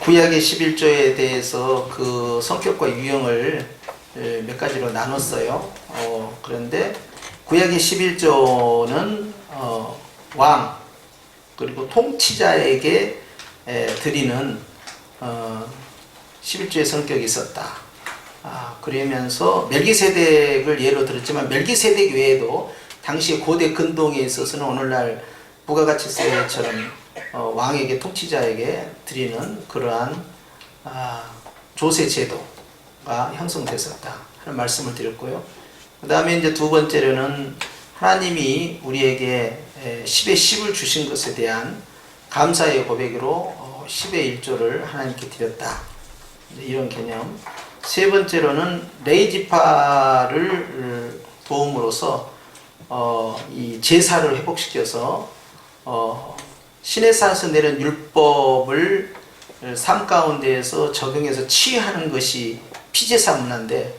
구약의 11조에 대해서 그 성격과 유형을 몇 가지로 나눴어요. 그런데 구약의 11조는 왕 그리고 통치자에게 드리는 11조의 성격이 있었다. 그러면서 멜기세덱을 예로 들었지만 멜기세덱 외에도 당시 고대 근동에 있어서는 오늘날 부가가치세처럼 왕에게 통치자에게 드리는 그러한 조세 제도가 형성됐었다 하는 말씀을 드렸고요. 그 다음에 이제 두 번째로는 하나님이 우리에게 10의 10을 주신 것에 대한 감사의 고백으로 10의 1조를 하나님께 드렸다. 이런 개념. 세 번째로는 레위지파를 도움으로써 이 제사를 회복시켜서 시내산에서 내린 율법을 삶 가운데에서 적용해서 치유하는 것이 피제사 문화인데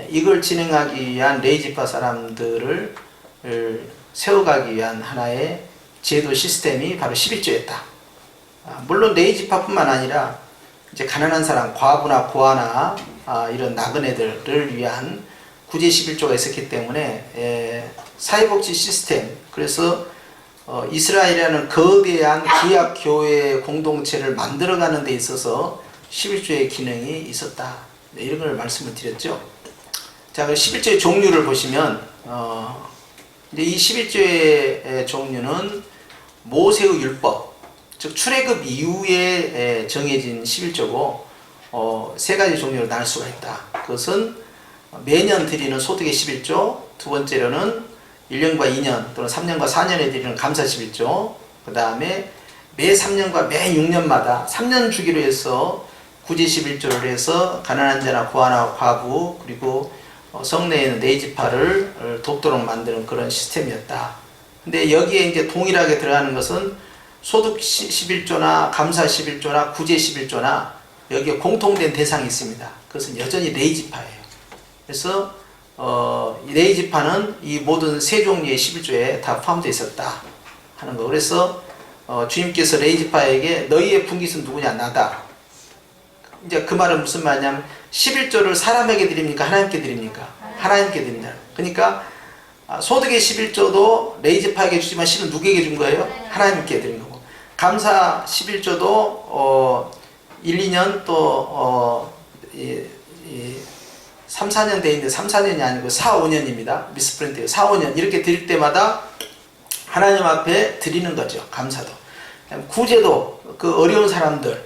이걸 진행하기 위한 레위지파 사람들을 세워가기 위한 하나의 제도 시스템이 바로 11조였다. 물론 레위지파뿐만 아니라 이제 가난한 사람, 과부나 고아나 이런 나그네들을 위한 구제 11조가 있었기 때문에 사회복지 시스템, 그래서 이스라엘이라는 거대한 기약 교회 공동체를 만들어가는 데 있어서 11조의 기능이 있었다. 이런 걸 말씀을 드렸죠. 자, 그 11조의 종류를 보시면 이제 이 11조의 종류는 모세의 율법, 즉 출애굽 이후에 정해진 11조고 세 가지 종류로 나눌 수가 있다. 그것은 매년 드리는 소득의 11조, 두 번째로는 1년과 2년 또는 3년과 4년에 드리는 감사 11조, 그 다음에 매 3년과 매 6년마다 3년 주기로 해서 구제 11조를 해서 가난한 자나 고아나 과부 그리고 성내에 있는 레위지파를 돕도록 만드는 그런 시스템이었다. 근데 여기에 이제 동일하게 들어가는 것은 소득 11조나 감사 11조나 구제 11조나 여기에 공통된 대상이 있습니다. 그것은 여전히 레위지파예요. 그래서 레위지파는 이 모든 세 종류의 11조에 다 포함되어 있었다 하는 거. 그래서 주님께서 레위지파에게 너희의 분깃은 누구냐? 나다. 이제 그 말은 무슨 말이냐면 11조를 사람에게 드립니까? 하나님께 드립니까? 하나님께 드린다. 그러니까 소득의 11조도 레위지파에게 주지만 실은 누구에게 준 거예요? 하나님께 드린 거고. 감사 11조도 1, 2년 또 3, 4년 돼 있는데 3, 4년이 아니고 4, 5년입니다. 미스프린트예요. 4, 5년 이렇게 드릴 때마다 하나님 앞에 드리는 거죠. 감사도. 구제도 그 어려운 사람들,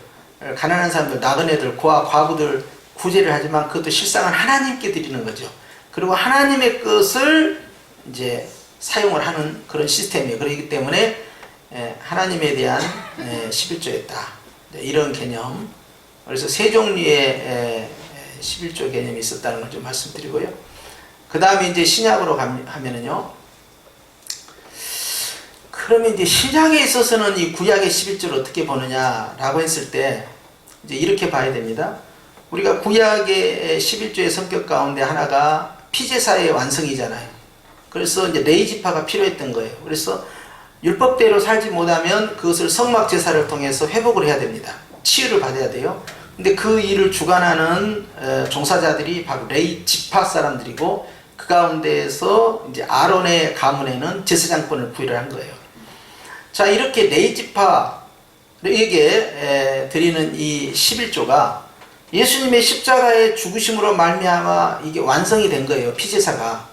가난한 사람들, 나그네들, 고아, 과부들 구제를 하지만 그것도 실상은 하나님께 드리는 거죠. 그리고 하나님의 것을 이제 사용을 하는 그런 시스템이에요. 그렇기 때문에 하나님에 대한 11조였다. 이런 개념. 그래서 세 종류의 11조 개념이 있었다는 걸 좀 말씀드리고요. 그 다음에 이제 신약으로 하면은요. 그러면 이제 신약에 있어서는 이 구약의 11조를 어떻게 보느냐라고 했을 때 이제 이렇게 봐야 됩니다. 우리가 구약의 11조의 성격 가운데 하나가 피제사의 완성이잖아요. 그래서 이제 레위지파가 필요했던 거예요. 그래서 율법대로 살지 못하면 그것을 성막 제사를 통해서 회복을 해야 됩니다. 치유를 받아야 돼요. 근데 그 일을 주관하는 종사자들이 바로 레위지파 사람들이고 그 가운데에서 이제 아론의 가문에는 제사장권을 부여를 한 거예요. 자, 이렇게 레위지파에게 드리는 이 11조가 예수님의 십자가의 죽으심으로 말미암아 이게 완성이 된 거예요. 피제사가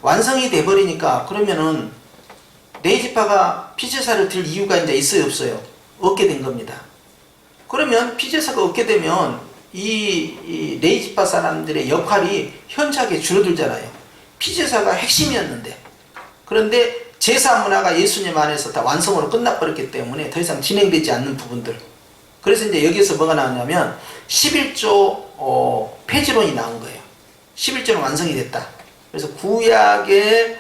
완성이 돼 버리니까 그러면은 레위지파가 피제사를 들 이유가 이제 있어요, 없어요? 없게 된 겁니다. 그러면 피제사가 없게 되면 이 레위지파 사람들의 역할이 현저하게 줄어들잖아요. 피제사가 핵심이었는데. 그런데 제사 문화가 예수님 안에서 다 완성으로 끝나버렸기 때문에 더 이상 진행되지 않는 부분들. 그래서 이제 여기에서 뭐가 나오냐면 11조 폐지론이 나온 거예요. 11조는 완성이 됐다. 그래서 구약의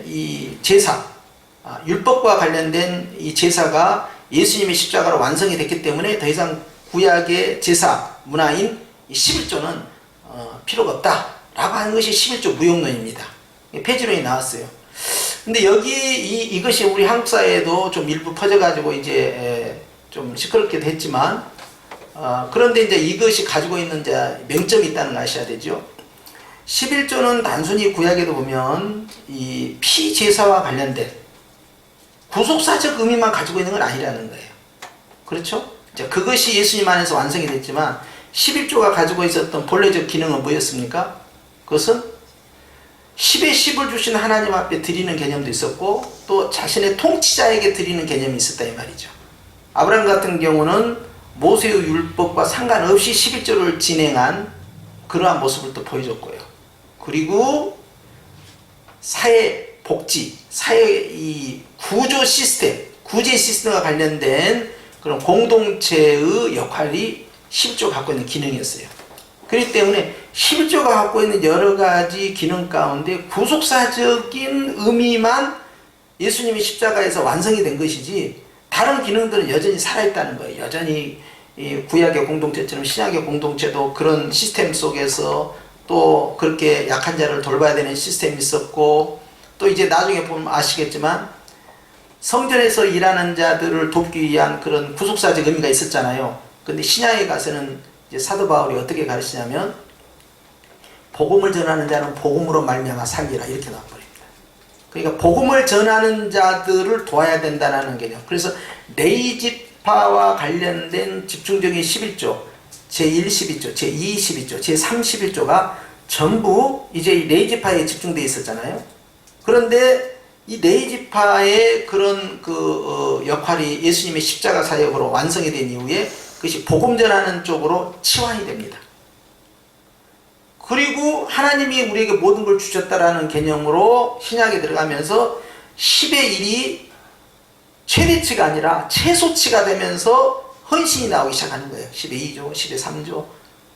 이 제사, 율법과 관련된 이 제사가 예수님의 십자가로 완성이 됐기 때문에 더 이상 구약의 제사 문화인 이 11조는 필요가 없다 라고 하는 것이 11조 무용론입니다. 폐지론이 나왔어요. 근데 이것이 우리 한국 사회에도 좀 일부 퍼져가지고 이제 좀 시끄럽기도 했지만 그런데 이제 이것이 가지고 있는 이제 맹점이 있다는 걸 아셔야 되죠. 11조는 단순히 구약에도 보면 이 피제사와 관련된 구속사적 의미만 가지고 있는 건 아니라는 거예요. 그렇죠? 자, 그것이 예수님 안에서 완성이 됐지만 11조가 가지고 있었던 본래적 기능은 뭐였습니까? 그것은 10의 10을 주신 하나님 앞에 드리는 개념도 있었고 또 자신의 통치자에게 드리는 개념이 있었다 이 말이죠. 아브라함 같은 경우는 모세의 율법과 상관없이 11조를 진행한 그러한 모습을 또 보여줬고요. 그리고 사회 복지, 사회 이 구조 시스템, 구제 시스템과 관련된 그런 공동체의 역할이 11조가 갖고 있는 기능이었어요. 그렇기 때문에 11조가 갖고 있는 여러 가지 기능 가운데 구속사적인 의미만 예수님이 십자가에서 완성이 된 것이지 다른 기능들은 여전히 살아있다는 거예요. 여전히 이 구약의 공동체처럼 신약의 공동체도 그런 시스템 속에서 또 그렇게 약한 자를 돌봐야 되는 시스템이 있었고 또 이제 나중에 보면 아시겠지만 성전에서 일하는 자들을 돕기 위한 그런 구속사적 의미가 있었잖아요. 근데 신약에 가서는 이제 사도 바울이 어떻게 가르치냐면 복음을 전하는 자는 복음으로 말미암아 살리라 이렇게 나와버립니다. 그러니까 복음을 전하는 자들을 도와야 된다는 개념. 그래서 레이지파와 관련된 집중적인 11조, 제1 11조, 제2 11조, 제3 11조가 전부 이제 레이지파에 집중되어 있었잖아요. 그런데 이 레이지파의 그런 역할이 예수님의 십자가 사역으로 완성이 된 이후에 그것이 복음 전하는 쪽으로 치환이 됩니다. 그리고 하나님이 우리에게 모든 걸 주셨다라는 개념으로 신약에 들어가면서 10의 1이 최대치가 아니라 최소치가 되면서 헌신이 나오기 시작하는 거예요. 10의 2조, 10의 3조.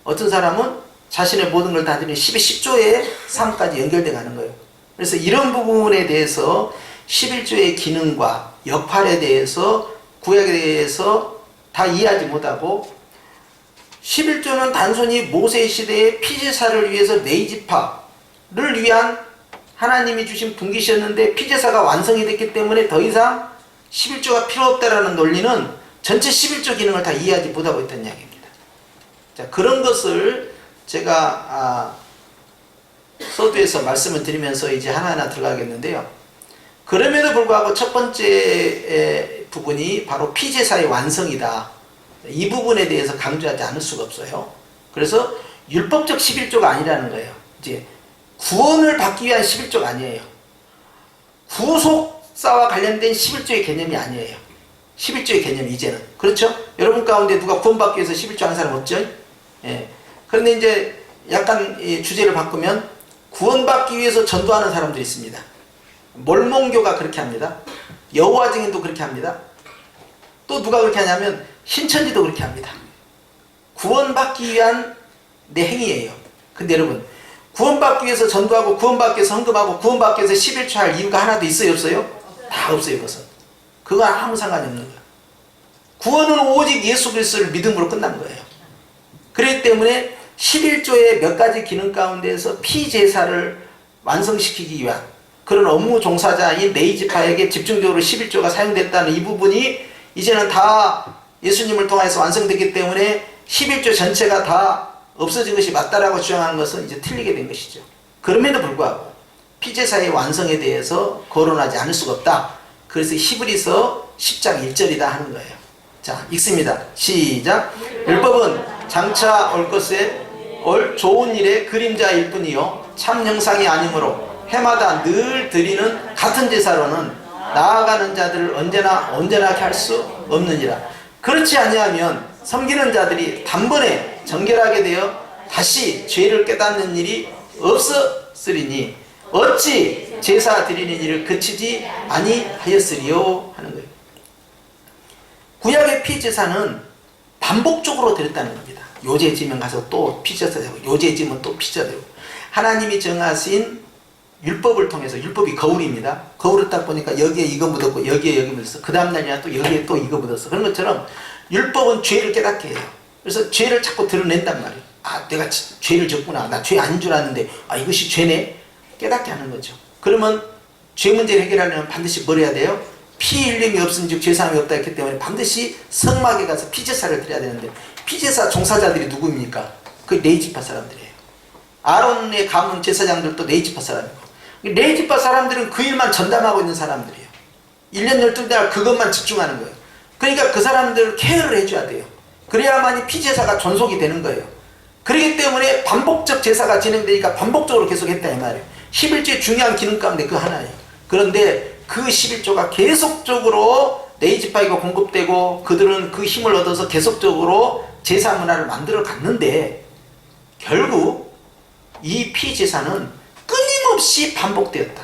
어떤 사람은 자신의 모든 걸 다 드리는 10의 10조의 삶까지 연결돼 가는 거예요. 그래서 이런 부분에 대해서 11조의 기능과 역할에 대해서 구약에 대해서 다 이해하지 못하고 11조는 단순히 모세 시대의 피제사를 위해서 레이지파를 위한 하나님이 주신 분깃이었는데 피제사가 완성이 됐기 때문에 더 이상 11조가 필요 없다라는 논리는 전체 11조 기능을 다 이해하지 못하고 있다는 이야기입니다. 자, 그런 것을 제가 서두에서 말씀을 드리면서 이제 하나하나 들어가겠는데요. 그럼에도 불구하고 첫 번째 부분이 바로 피제사의 완성이다. 이 부분에 대해서 강조하지 않을 수가 없어요. 그래서 율법적 11조가 아니라는 거예요. 이제 구원을 받기 위한 11조가 아니에요. 구속사와 관련된 11조의 개념이 아니에요. 11조의 개념이 이제는. 그렇죠? 여러분 가운데 누가 구원받기 위해서 11조 하는 사람 없죠? 예. 그런데 이제 약간 주제를 바꾸면 구원받기 위해서 전도하는 사람들이 있습니다. 몰몬교가 그렇게 합니다. 여호와 증인도 그렇게 합니다. 또 누가 그렇게 하냐면 신천지도 그렇게 합니다. 구원받기 위한 내 행위예요. 근데 여러분 구원받기 위해서 전도하고 구원받기 위해서 헌금하고 구원받기 위해서 11조 할 이유가 하나도 있어요? 없어요? 다 없어요. 그것은. 그건 아무 상관이 없는 거예요. 구원은 오직 예수 그리스도를 믿음으로 끝난 거예요. 그렇기 때문에 11조의 몇 가지 기능 가운데에서 피제사를 완성시키기 위한 그런 업무 종사자인 레이지파에게 집중적으로 11조가 사용됐다는 이 부분이 이제는 다 예수님을 통해서 완성됐기 때문에 11조 전체가 다 없어진 것이 맞다라고 주장하는 것은 이제 틀리게 된 것이죠. 그럼에도 불구하고 피제사의 완성에 대해서 거론하지 않을 수가 없다. 그래서 히브리서 10장 1절이다 하는 거예요. 자, 읽습니다. 시작. 율법은 장차 올 것에 올 좋은 일의 그림자일 뿐이요 참 형상이 아니므로 해마다 늘 드리는 같은 제사로는 나아가는 자들을 언제나 온전하게 할 수 없느니라. 그렇지 아니하면 섬기는 자들이 단번에 정결하게 되어 다시 죄를 깨닫는 일이 없었으리니 어찌 제사 드리는 일을 그치지 아니하였으리요 하는 거예요. 구약의 피제사는 반복적으로 드렸다는 겁니다. 요제 지면 가서 또 피제사 되고 요제 지면 또 피제사 되고 하나님이 정하신 율법을 통해서 율법이 거울입니다. 거울을 딱 보니까 여기에 이거 묻었고 여기에 여기 묻었어. 그 다음날이나 또 여기에 또 이거 묻었어. 그런 것처럼 율법은 죄를 깨닫게 해요. 그래서 죄를 자꾸 드러낸단 말이에요. 아, 내가 죄를 졌구나. 나 죄 아닌 줄 알았는데 아, 이것이 죄네. 깨닫게 하는 거죠. 그러면 죄 문제를 해결하려면 반드시 뭘 해야 돼요? 피 흘림이 없은즉 죄사함이 없다 했기 때문에 반드시 성막에 가서 피제사를 드려야 되는데, 피제사 종사자들이 누구입니까? 그 레위지파 사람들이에요. 아론의 가문 제사장들도 레위지파 사람이고, 레위지파 사람들은 그 일만 전담하고 있는 사람들이에요. 1년 12달 그것만 집중하는 거예요. 그러니까 그 사람들을 케어를 해줘야 돼요. 그래야만이 피제사가 존속이 되는 거예요. 그렇기 때문에 반복적 제사가 진행되니까 반복적으로 계속 했다 이 말이에요. 11조의 중요한 기능 가운데 그 하나예요. 그런데 그 11조가 계속적으로 레위지파에게 공급되고 그들은 그 힘을 얻어서 계속적으로 제사 문화를 만들어 갔는데, 결국 이 피제사는 끊임없이 반복되었다.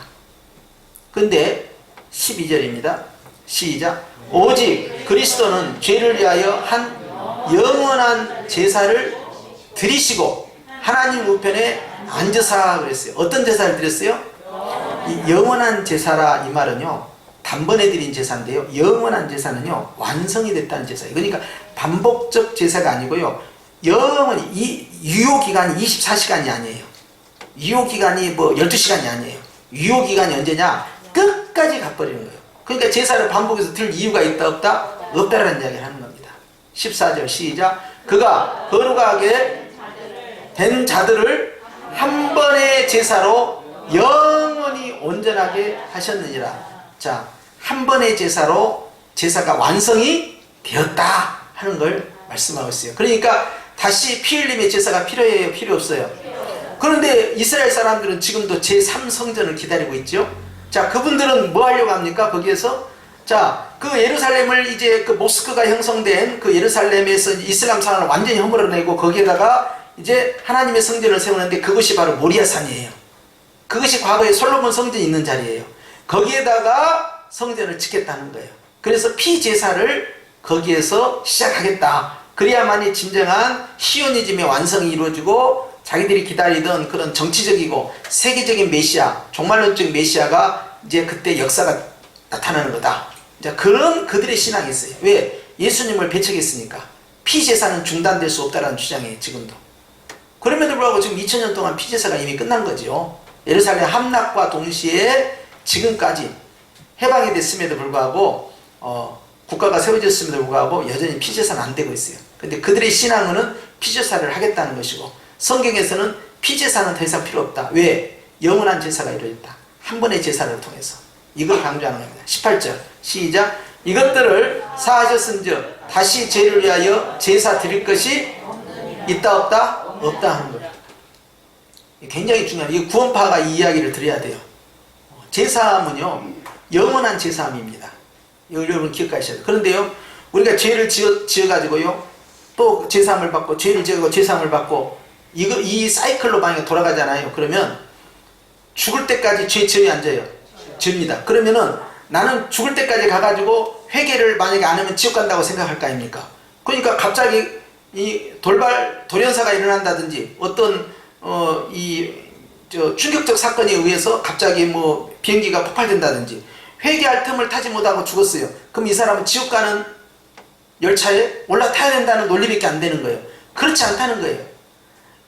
근데 12절입니다. 시작. 오직 그리스도는 죄를 위하여 한 영원한 제사를 드리시고 하나님 우편에 앉으사 그랬어요. 어떤 제사를 드렸어요? 이 영원한 제사라 이 말은요, 단번에 드린 제사인데요, 영원한 제사는요 완성이 됐다는 제사예요. 그러니까 반복적 제사가 아니고요, 영원히 이 유효기간이 24시간이 아니에요. 유효기간이 뭐 12시간이 아니에요. 유효기간이 언제냐? 끝까지 가버리는 거예요. 그러니까 제사를 반복해서 들 이유가 있다 없다? 없다라는 이야기를 하는 겁니다. 14절 시작. 그가 거룩하게 된 자들을 한 번의 제사로 영원히 온전하게 하셨느니라. 자, 한 번의 제사로 제사가 완성이 되었다 하는 걸 말씀하고 있어요. 그러니까 다시 피 흘림의 제사가 필요해요? 필요 없어요? 그런데 이스라엘 사람들은 지금도 제3성전을 기다리고 있죠. 자, 그분들은 뭐 하려고 합니까? 거기에서 자, 그 예루살렘을 이제 그 모스크가 형성된 그 예루살렘에서 이슬람 상을 완전히 허물어내고 거기에다가 이제 하나님의 성전을 세우는데, 그것이 바로 모리아산이에요. 그것이 과거에 솔로몬 성전이 있는 자리예요. 거기에다가 성전을 짓겠다는 거예요. 그래서 피제사를 거기에서 시작하겠다. 그래야만이 진정한 시오니즘의 완성이 이루어지고 자기들이 기다리던 그런 정치적이고 세계적인 메시아, 종말론적 메시아가 이제 그때 역사가 나타나는 거다. 이제 그런 그들의 신앙이 있어요. 왜? 예수님을 배척했으니까. 피제사는 중단될 수 없다라는 주장이에요. 지금도. 그럼에도 불구하고 지금 2000년 동안 피제사가 이미 끝난 거죠. 예루살렘 함락과 동시에 지금까지 해방이 됐음에도 불구하고 국가가 세워졌음에도 불구하고 여전히 피제사는 안 되고 있어요. 근데 그들의 신앙은 피제사를 하겠다는 것이고, 성경에서는 피제사는 더 이상 필요 없다. 왜? 영원한 제사가 이루어졌다. 한 번의 제사를 통해서. 이걸 강조하는 겁니다. 18절 시작. 이것들을 사하셨은즉 다시 죄를 위하여 제사 드릴 것이 있다 없다? 없다 하는 겁니다. 굉장히 중요한, 이 구원파가 이 이야기를 들어야 돼요. 제사함은요 영원한 제사함입니다. 여러분 기억하셔야 돼요. 그런데요, 우리가 죄를 지어가지고요 또 제사함을 받고, 죄를 지어고 제사함을 받고, 이 사이클로 만약에 돌아가잖아요. 그러면 죽을 때까지 죄 지어야 안 져요? 집니다. 그러면은 나는 죽을 때까지 가가지고 회개를 만약에 안 하면 지옥 간다고 생각할 거 아닙니까? 그러니까 갑자기 이 돌연사가 일어난다든지 어떤 충격적 사건에 의해서 갑자기 뭐 비행기가 폭발된다든지 회개할 틈을 타지 못하고 죽었어요. 그럼 이 사람은 지옥 가는 열차에 올라타야 된다는 논리밖에 안 되는 거예요. 그렇지 않다는 거예요.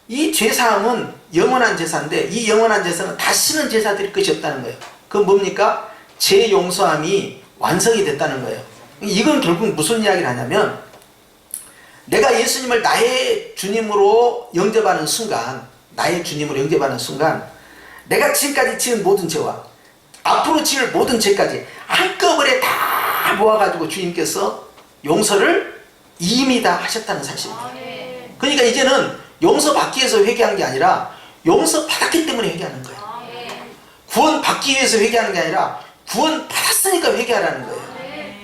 이 제사함은 영원한 제사인데, 이 영원한 제사는 다시는 제사 드릴 것이 없다는 거예요. 그건 뭡니까? 죄 용서함이 완성이 됐다는 거예요. 이건 결국 무슨 이야기를 하냐면, 내가 예수님을 나의 주님으로 영접하는 순간, 내가 지금까지 지은 모든 죄와 앞으로 지을 모든 죄까지 한꺼번에 다 모아가지고 주님께서 용서를 이미 다 하셨다는 사실입니다. 그러니까 이제는 용서받기 위해서 회개한 게 아니라 용서받았기 때문에 회개하는 거예요. 구원받기 위해서 회개하는 게 아니라 구원받았으니까 회개하라는 거예요.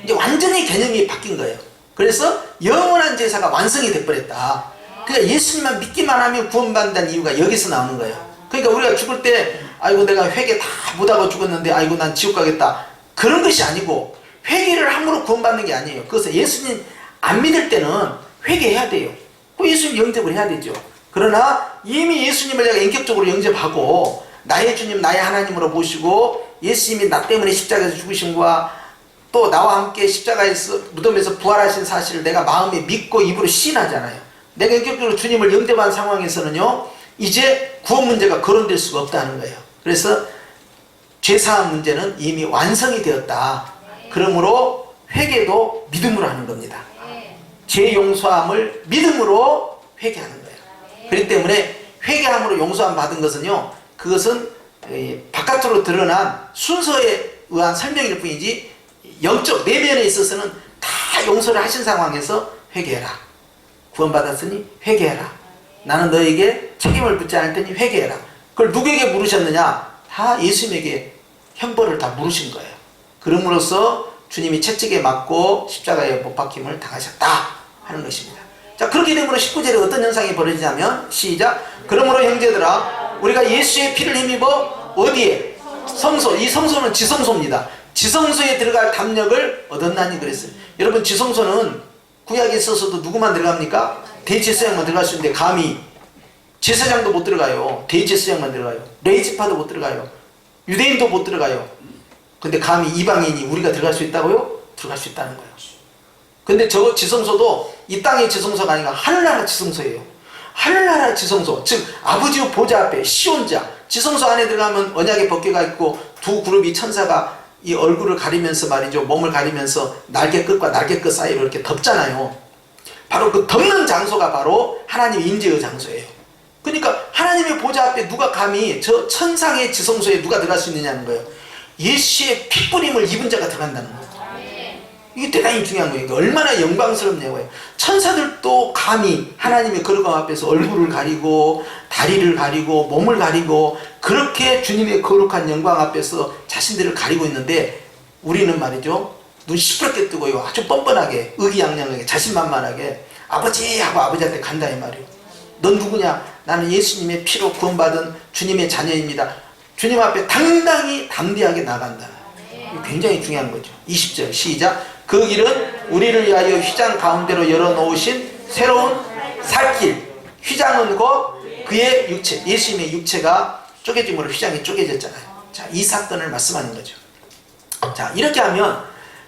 이제 완전히 개념이 바뀐 거예요. 그래서 영원한 제사가 완성이 돼버렸다. 그러니까 예수님만 믿기만 하면 구원받는다는 이유가 여기서 나오는 거예요. 그러니까 우리가 죽을 때 아이고 내가 회개 다 못하고 죽었는데 아이고 난 지옥 가겠다, 그런 것이 아니고, 회개를 함으로 구원받는 게 아니에요. 그래서 예수님 안 믿을 때는 회개해야 돼요. 그 예수님 영접을 해야 되죠. 그러나 이미 예수님을 내가 인격적으로 영접하고 나의 주님 나의 하나님으로 모시고 예수님이 나 때문에 십자가에서 죽으심과 또 나와 함께 십자가에서 무덤에서 부활하신 사실을 내가 마음에 믿고 입으로 시인하잖아요. 내가 인격적으로 주님을 영접한 상황에서는요 이제 구원 문제가 거론될 수가 없다는 거예요. 그래서 죄사함 문제는 이미 완성이 되었다. 그러므로 회개도 믿음으로 하는 겁니다. 죄 용서함을 믿음으로 회개하는 거예요. 그렇기 때문에 회개함으로 용서함 받은 것은요, 그것은 바깥으로 드러난 순서에 의한 설명일 뿐이지 영적 내면에 있어서는 다 용서를 하신 상황에서 회개해라. 구원받았으니 회개해라. 나는 너에게 책임을 묻지 않을 테니 회개해라. 그걸 누구에게 물으셨느냐? 다 예수님에게 형벌을 다 물으신 거예요. 그럼으로써 주님이 채찍에 맞고 십자가에 못 박힘을 당하셨다 하는 것입니다. 자, 그렇게 되므로 19절에 어떤 현상이 벌어지냐면, 시작. 그러므로 형제들아, 우리가 예수의 피를 힘입어 어디에? 성소. 이 성소는 지성소입니다. 지성소에 들어갈 담력을 얻었나니 그랬어요. 여러분, 지성소는 구약에 있어서도 누구만 들어갑니까? 대제사장만 들어갈 수 있는데 감히 제사장도 못 들어가요. 대제사장만 들어가요. 레위지파도 못 들어가요. 유대인도 못 들어가요. 근데 감히 이방인이 우리가 들어갈 수 있다고요? 들어갈 수 있다는 거예요. 근데 저 지성소도 이 땅의 지성소가 아니라 하늘나라 지성소예요. 하늘나라 지성소, 즉 아버지의 보좌 앞에 시온자, 지성소 안에 들어가면 언약의 법궤가 있고 두 그룹이 천사가 이 얼굴을 가리면서 말이죠, 몸을 가리면서 날개 끝과 날개 끝 사이로 이렇게 덮잖아요. 바로 그 덮는 장소가 바로 하나님 임재의 장소예요. 그러니까 하나님의 보좌 앞에 누가 감히 저 천상의 지성소에 누가 들어갈 수 있느냐는 거예요. 예수의 핏뿌림을 입은 자가 들어간다는 거예요. 이게 대단히 중요한 거예요. 얼마나 영광스럽냐고요. 천사들도 감히 하나님의 거룩함 앞에서 얼굴을 가리고 다리를 가리고 몸을 가리고 그렇게 주님의 거룩한 영광 앞에서 자신들을 가리고 있는데, 우리는 말이죠, 눈 시퍼렇게 뜨고요, 아주 뻔뻔하게 의기양양하게 자신만만하게 아버지 하고 아버지한테 간다 이 말이에요. 넌 누구냐? 나는 예수님의 피로 구원받은 주님의 자녀입니다. 주님 앞에 당당히 담대하게 나간다. 굉장히 중요한 거죠. 20절 시작. 그 길은 우리를 위하여 휘장 가운데로 열어놓으신 새로운 살길. 휘장은 곧 그의 육체, 예수님의 육체가 쪼개짐으로 휘장이 쪼개졌잖아요. 자, 이 사건을 말씀하는 거죠. 자, 이렇게 하면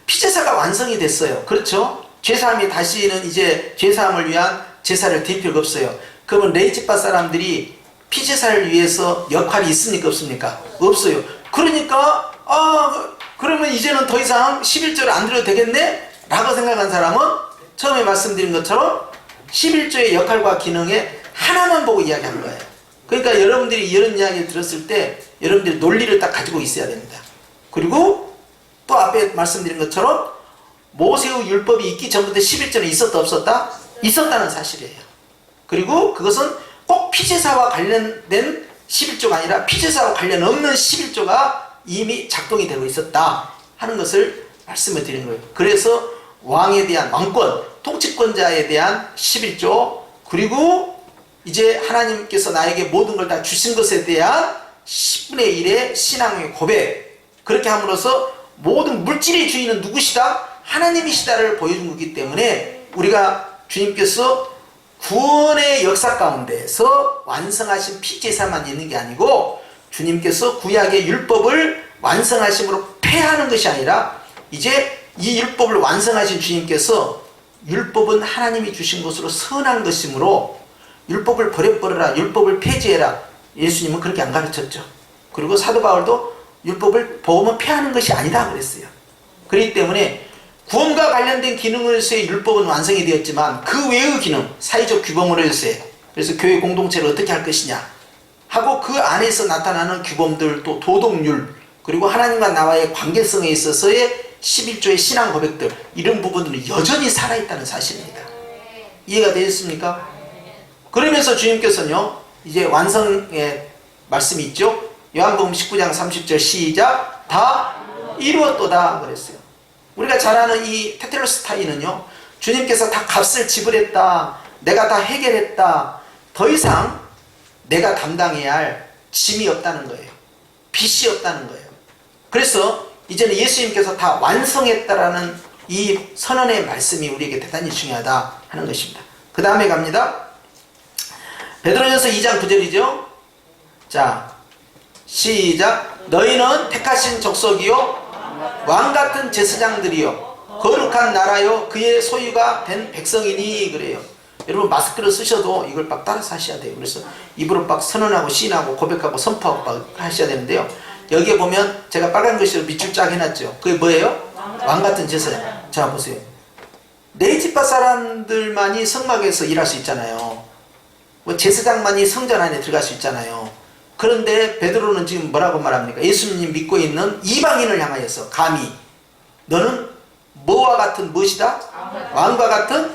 피제사가 완성이 됐어요. 그렇죠? 죄사함이 다시는 이제 죄사함을 위한 제사를 드릴 필요가 없어요. 그러면 레위지파 사람들이 피제사를 위해서 역할이 있습니까? 없습니까? 없어요. 그러니까 그러면 이제는 더 이상 11조를 안 드려도 되겠네? 라고 생각한 사람은 처음에 말씀드린 것처럼 11조의 역할과 기능에 하나만 보고 이야기하는 거예요. 그러니까 여러분들이 이런 이야기를 들었을 때 여러분들이 논리를 딱 가지고 있어야 됩니다. 그리고 또 앞에 말씀드린 것처럼 모세의 율법이 있기 전부터 11조는 있었다 없었다? 있었다는 사실이에요. 그리고 그것은 꼭 피제사와 관련된 11조가 아니라 피제사와 관련 없는 11조가 이미 작동이 되고 있었다 하는 것을 말씀을 드리는 거예요. 그래서 왕에 대한 왕권, 통치권자에 대한 11조, 그리고 이제 하나님께서 나에게 모든 걸 다 주신 것에 대한 10분의 1의 신앙의 고백, 그렇게 함으로써 모든 물질의 주인은 누구시다? 하나님이시다를 보여준 거기 때문에 우리가 주님께서 구원의 역사 가운데서 완성하신 피제사만 있는 게 아니고 주님께서 구약의 율법을 완성하심으로 폐하는 것이 아니라 이제 이 율법을 완성하신 주님께서 율법은 하나님이 주신 것으로 선한 것이므로 율법을 버려버려라, 율법을 폐지해라, 예수님은 그렇게 안 가르쳤죠. 그리고 사도 바울도 율법을 복음은 폐하는 것이 아니다 그랬어요. 그렇기 때문에 구원과 관련된 기능으로서의 율법은 완성이 되었지만 그 외의 기능, 사회적 규범으로서의, 그래서 교회 공동체를 어떻게 할 것이냐 하고 그 안에서 나타나는 규범들, 또 도덕률, 그리고 하나님과 나와의 관계성에 있어서의 11조의 신앙 고백들, 이런 부분들은 여전히 살아있다는 사실입니다. 이해가 되셨습니까? 그러면서 주님께서는요, 이제 완성의 말씀이 있죠. 요한복음 19장 30절 시작. 다 이루었도다 그랬어요. 우리가 잘 아는 이 테텔로스타이는요, 주님께서 다 값을 지불했다, 내가 다 해결했다, 더 이상 내가 담당해야 할 짐이 없다는 거예요. 빚이 없다는 거예요. 그래서 이제는 예수님께서 다 완성했다라는 이 선언의 말씀이 우리에게 대단히 중요하다 하는 것입니다. 그 다음에 갑니다. 베드로전서 2장 9절이죠. 자, 시작. 너희는 택하신 족속이요 왕같은 제사장들이요 거룩한 나라요 그의 소유가 된 백성이니 그래요. 여러분 마스크를 쓰셔도 이걸 막 따라서 하셔야 돼요. 그래서 입으로 막 선언하고 시인하고 고백하고 선포하고 막 하셔야 되는데요. 여기에 보면 제가 빨간 글씨로 밑줄 쫙 해놨죠. 그게 뭐예요? 왕 같은 제사장. 자 보세요. 레위지파 사람들만이 성막에서 일할 수 있잖아요. 뭐 제사장만이 성전 안에 들어갈 수 있잖아요. 그런데 베드로는 지금 뭐라고 말합니까? 예수님 믿고 있는 이방인을 향하여서 감히 너는 뭐와 같은 무엇이다? 왕과 같은?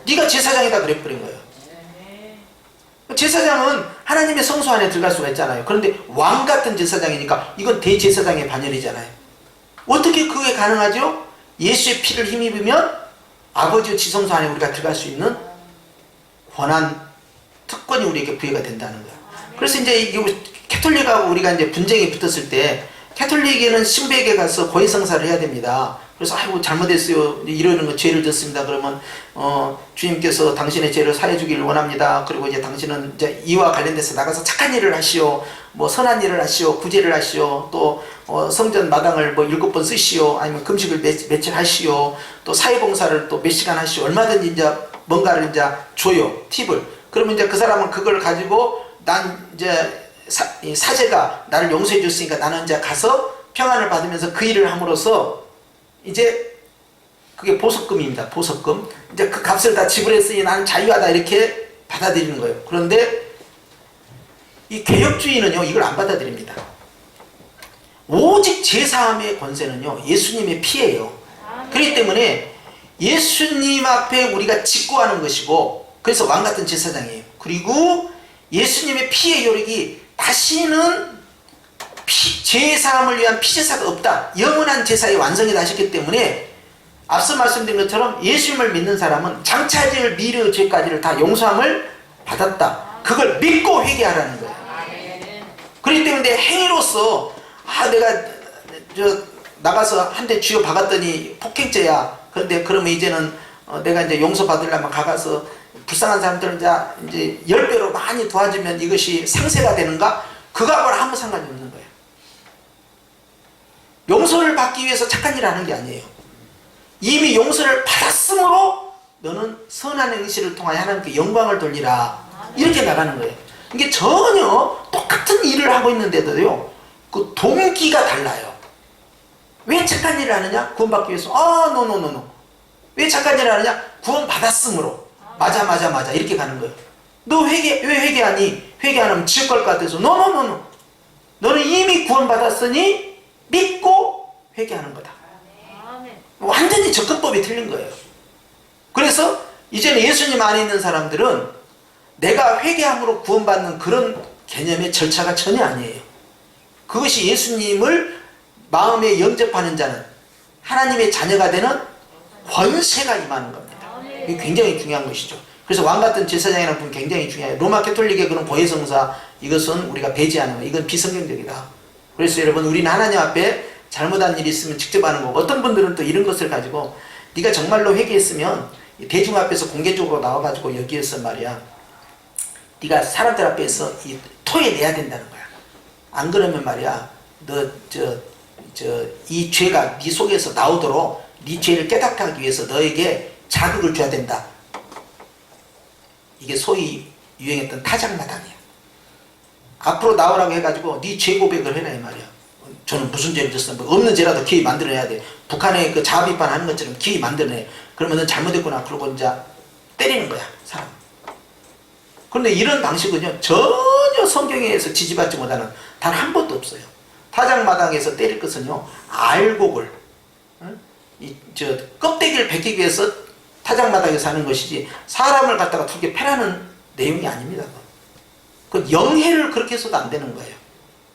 네가 제사장이다 그래버린 거예요. 제사장은 하나님의 성소 안에 들어갈 수가 있잖아요. 그런데 왕 같은 제사장이니까 이건 대제사장의 반열이잖아요. 어떻게 그게 가능하죠? 예수의 피를 힘입으면 아버지의 지성소 안에 우리가 들어갈 수 있는 권한, 특권이 우리에게 부여가 된다는 거예요. 그래서 이제 이 캐톨릭하고 우리가 이제 분쟁이 붙었을 때 캐톨릭에는 신부에게 가서 고해성사를 해야 됩니다. 그래서 아이고 잘못했어요. 이러는 거 죄를 졌습니다. 그러면 주님께서 당신의 죄를 사해 주기를 원합니다. 그리고 이제 당신은 이제 이와 관련돼서 나가서 착한 일을 하시오. 뭐 선한 일을 하시오. 구제를 하시오. 또 성전 마당을 뭐 7번 쓰시오. 아니면 금식을 며칠 하시오. 또 사회봉사를 또 몇 시간 하시오. 얼마든지 이제 뭔가를 이제 줘요. 팁을. 그러면 이제 그 사람은 그걸 가지고 난 이제 사제가 나를 용서해 줬으니까 나는 이제 가서 평안을 받으면서 그 일을 함으로써 이제 그게 보석금입니다. 보석금. 이제 그 값을 다 지불했으니 나는 자유하다 이렇게 받아들이는 거예요. 그런데 이 개혁주의는요 이걸 안 받아들입니다. 오직 제사함의 권세는요 예수님의 피예요. 그렇기 때문에 예수님 앞에 우리가 직구하는 것이고, 그래서 왕같은 제사장이에요. 그리고 예수님의 피의 효력이 다시는 제사함을 위한 피제사가 없다. 영원한 제사의 완성이 하셨기 때문에 앞서 말씀드린 것처럼 예수님을 믿는 사람은 장차 지을 미래의 죄까지를 다 용서함을 받았다. 그걸 믿고 회개하라는 거예요. 그렇기 때문에 행위로서 내가 나가서 한 대 쥐어 박았더니 폭행죄야. 그런데 그러면 이제는 내가 이제 용서받으려면 가서 불쌍한 사람들은 이제 10배로 많이 도와주면 이것이 상세가 되는가? 그거하고는 아무 상관이 없는 거예요. 용서를 받기 위해서 착한 일을 하는 게 아니에요. 이미 용서를 받았으므로 너는 선한 행실을 통하여 하나님께 영광을 돌리라. 이렇게 나가는 거예요. 이게 전혀 똑같은 일을 하고 있는데도요, 그 동기가 달라요. 왜 착한 일을 하느냐? 구원받기 위해서. 노. 왜 착한 일을 하느냐? 구원받았으므로. 맞아. 이렇게 가는 거예요. 너 왜 회개하니? 회개 안 하면 지옥 갈 것 같아서. 노. 너는 이미 구원받았으니 믿고 회개하는 거다. 완전히 접근법이 틀린 거예요. 그래서 이제는 예수님 안에 있는 사람들은 내가 회개함으로 구원받는 그런 개념의 절차가 전혀 아니에요. 그것이 예수님을 마음에 영접하는 자는 하나님의 자녀가 되는 권세가 임하는 겁니다. 이게 굉장히 중요한 것이죠. 그래서 왕같은 제사장이라는 분 굉장히 중요해요. 로마 캐톨릭의 그런 고해성사, 이것은 우리가 배제하는 거예요. 이건 비성경적이다. 그래서 여러분, 우리는 하나님 앞에 잘못한 일이 있으면 직접 하는 거고, 어떤 분들은 또 이런 것을 가지고 네가 정말로 회개했으면 대중 앞에서 공개적으로 나와가지고 여기에서 말이야, 네가 사람들 앞에서 토해내야 된다는 거야. 안 그러면 말이야, 너 이 죄가 네 속에서 나오도록 네 죄를 깨닫게 하기 위해서 너에게 자극을 줘야 된다. 이게 소위 유행했던 타작마당이야. 앞으로 나오라고 해가지고 네 죄 고백을 해라 이 말이야. 저는 무슨 죄를 졌어? 뭐 없는 죄라도 기회 만들어내야 돼. 북한의 그 자아 비판하는 것처럼 기회 만들어내. 그러면 넌 잘못했구나. 그러고 이제 때리는 거야, 사람. 그런데 이런 방식은요 전혀 성경에서 지지받지 못하는 단 한 번도 없어요. 타작마당에서 때릴 것은요 알곡을, 껍데기를 벗기기 위해서 타작마당에서 하는 것이지 사람을 갖다가 두개 패라는 내용이 아닙니다. 그 영해를 그렇게 해서도 안 되는 거예요.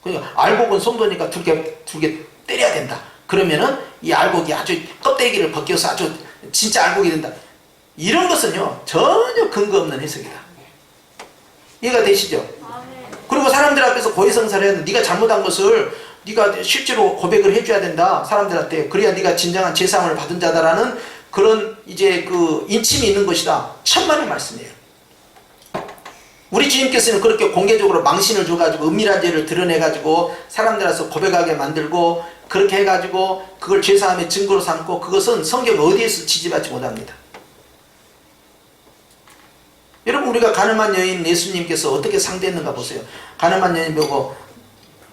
그러니까 알곡은 성도니까 두 개 때려야 된다. 그러면은 이 알곡이 아주 껍데기를 벗겨서 아주 진짜 알곡이 된다. 이런 것은요 전혀 근거 없는 해석이다. 이해가 되시죠? 그리고 사람들 앞에서 고해성사를 해야 된다. 네가 잘못한 것을 네가 실제로 고백을 해줘야 된다. 사람들한테. 그래야 네가 진정한 제사함을 받은 자다라는 그런 이제 그 인침이 있는 것이다. 천만의 말씀이에요. 우리 주님께서는 그렇게 공개적으로 망신을 줘가지고 은밀한 죄를 드러내가지고 사람들 앞에서 고백하게 만들고 그렇게 해가지고 그걸 제사함의 증거로 삼고, 그것은 성경 어디에서 지지받지 못합니다. 여러분, 우리가 가늠한 여인 예수님께서 어떻게 상대했는가 보세요. 가늠한 여인 보고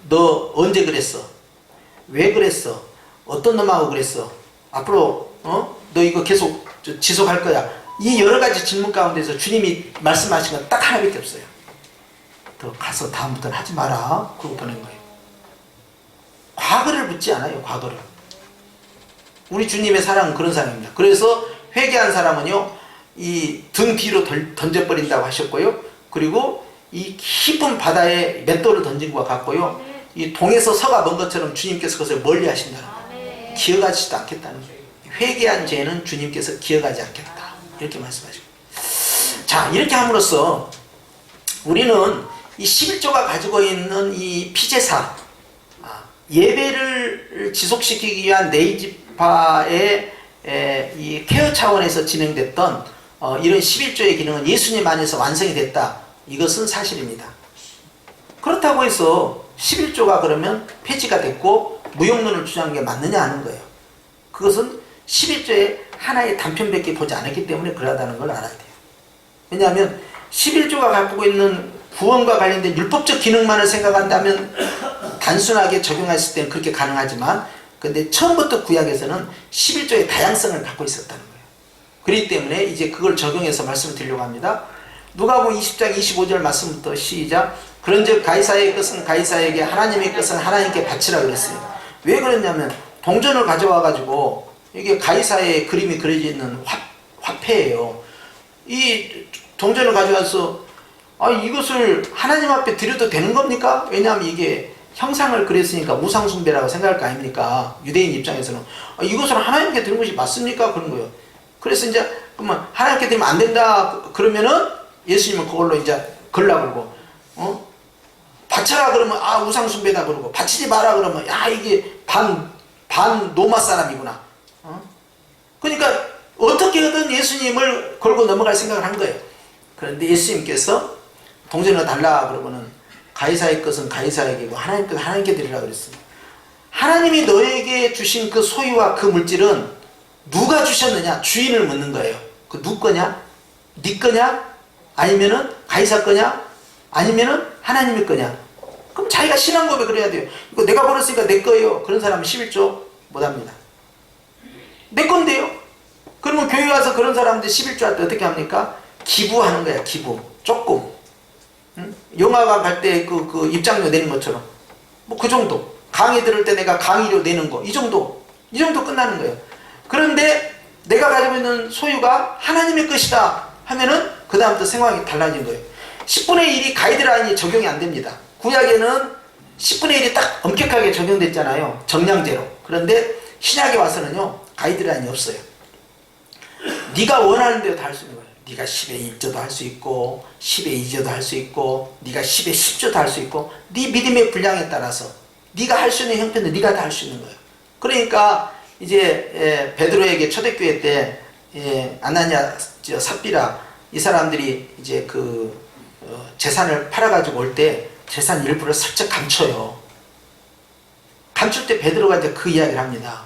너 언제 그랬어? 왜 그랬어? 어떤 놈하고 그랬어? 앞으로 너 이거 계속 지속할 거야. 이 여러 가지 질문 가운데서 주님이 말씀하신 건 딱 하나밖에 없어요. 너 가서 다음부터는 하지 마라. 그러고 보낸 거예요. 과거를 묻지 않아요. 과거를. 우리 주님의 사랑은 그런 사랑입니다. 그래서 회개한 사람은요, 이 등 뒤로 던져버린다고 하셨고요. 그리고 이 깊은 바다에 맷돌을 던진 것과 같고요. 이 동에서 서가 먼 것처럼 주님께서 그것을 멀리 하신다는 거예요. 기억하지도 않겠다는 거예요. 회개한 죄는 주님께서 기억하지 않겠다. 이렇게 말씀하시고. 자, 이렇게 함으로써 우리는 이 11조가 가지고 있는 이 피제사, 예배를 지속시키기 위한 네이지파의 이 케어 차원에서 진행됐던 이런 11조의 기능은 예수님 안에서 완성이 됐다. 이것은 사실입니다. 그렇다고 해서 11조가 그러면 폐지가 됐고 무용론을 주장한 게 맞느냐 하는 거예요. 그것은 11조의 하나의 단편밖에 보지 않았기 때문에 그러하다는 걸 알아야 돼요. 왜냐하면 11조가 갖고 있는 구원과 관련된 율법적 기능만을 생각한다면 단순하게 적용했을 때는 그렇게 가능하지만, 근데 처음부터 구약에서는 11조의 다양성을 갖고 있었다는 거예요. 그렇기 때문에 이제 그걸 적용해서 말씀을 드리려고 합니다. 누가복음 20장 25절 말씀부터 시작. 그런즉 가이사의 것은 가이사에게, 하나님의 것은 하나님께 바치라 그랬어요. 왜 그랬냐면 동전을 가져와 가지고, 이게 가이사의 그림이 그려져 있는 화폐예요. 이 동전을 가져와서 이것을 하나님 앞에 드려도 되는 겁니까? 왜냐하면 이게 형상을 그렸으니까 우상숭배라고 생각할 거 아닙니까? 유대인 입장에서는 이것을 하나님께 드리는 것이 맞습니까? 그런 거예요. 그래서 이제 그러면 하나님께 드리면 안 된다 그러면은 예수님은 그걸로 이제 걸라 그러고, 바쳐라 그러면 우상숭배다 그러고, 바치지 마라 그러면 이게 반 노마 사람이구나. 그러니까 어떻게든 예수님을 걸고 넘어갈 생각을 한 거예요. 그런데 예수님께서 동전을 달라 그러고는 가이사의 것은 가이사에게고 하나님 것은 하나님께 드리라 그랬습니다. 하나님이 너에게 주신 그 소유와 그 물질은 누가 주셨느냐? 주인을 묻는 거예요. 그 누구 거냐? 네 거냐? 아니면은 가이사 거냐? 아니면은 하나님의 거냐? 그럼 자기가 신앙 고백을 해야 돼요. 이거 내가 벌었으니까 내 거예요. 그런 사람은 11조 못합니다. 내 건데요? 그러면 교회 와서 그런 사람들 11조 할 때 어떻게 합니까? 기부하는 거야. 기부. 조금. 영화관 갈 때 그 입장료 내는 것처럼 뭐 그 정도. 강의 들을 때 내가 강의료 내는 거 이 정도 끝나는 거예요. 그런데 내가 가지고 있는 소유가 하나님의 것이다 하면은 그 다음부터 생각이 달라진 거예요. 10분의 1이 가이드라인이 적용이 안 됩니다. 구약에는 10분의 1이 딱 엄격하게 적용됐잖아요. 정량제로. 그런데 신약에 와서는요, 가이드라인이 없어요. 네가 원하는 대로 다 할 수 있는 거예요. 네가 10의 1조도 할 수 있고 10의 2조도 할 수 있고 네가 10의 10조도 할 수 있고, 네 믿음의 분량에 따라서 네가 할 수 있는 형편은 네가 다 할 수 있는 거예요. 그러니까 이제 베드로에게 초대교회 때 아나니아, 삽비라 이 사람들이 이제 재산을 팔아가지고 올 때 재산 일부를 살짝 감춰요. 감출 때 베드로가 이제 그 이야기를 합니다.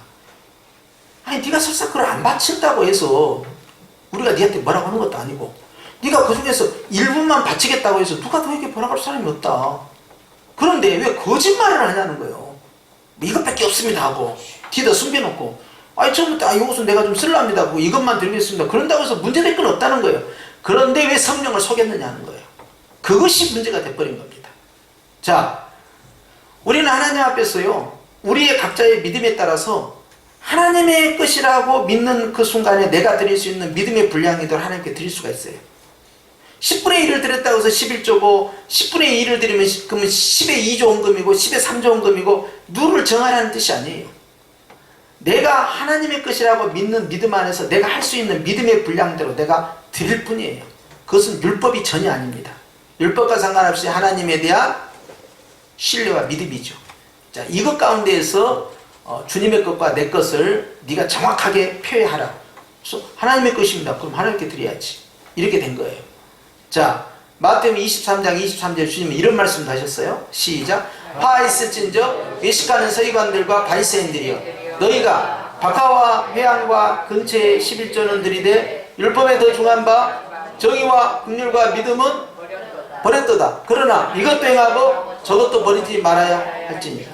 아니 네가 설사 그걸 안 바친다고 해서 우리가 네한테 뭐라고 하는 것도 아니고, 네가 그 중에서 일부만 바치겠다고 해서 누가 너에게 뭐라고 할 사람이 없다. 그런데 왜 거짓말을 하냐는 거예요. 이것밖에 없습니다 하고 뒤에다 숨겨놓고, 처음부터 이것은 내가 좀 쓸랍니다 하고 이것만 드리겠습니다 그런다고 해서 문제될 건 없다는 거예요. 그런데 왜 성령을 속였느냐 하는 거예요. 그것이 문제가 돼버린 겁니다. 자, 우리는 하나님 앞에서요, 우리의 각자의 믿음에 따라서 하나님의 것이라고 믿는 그 순간에 내가 드릴 수 있는 믿음의 분량이도록 하나님께 드릴 수가 있어요. 10분의 1을 드렸다고 해서 11조고 10분의 1을 드리면 그러면 10의 2조 헌금이고 10의 3조 헌금이고 누를 정하라는 뜻이 아니에요. 내가 하나님의 것이라고 믿는 믿음 안에서 내가 할 수 있는 믿음의 분량대로 내가 드릴 뿐이에요. 그것은 율법이 전혀 아닙니다. 율법과 상관없이 하나님에 대한 신뢰와 믿음이죠. 자, 이것 가운데에서 주님의 것과 내 것을 네가 정확하게 표현하라. 그래서 하나님의 것입니다. 그럼 하나님께 드려야지. 이렇게 된 거예요. 자, 마태복음 23장 23절 주님은 이런 말씀도 하셨어요. 시작. 화 있을진저 외식하는 서기관들과 바리새인들이여, 너희가 박하와 회양과 근처에 11조는 들이되 율법에 더 중한 바 정의와 긍휼과 믿음은 버렸도다. 그러나 이것도 행하고 저것도 버리지 말아야 할지니라.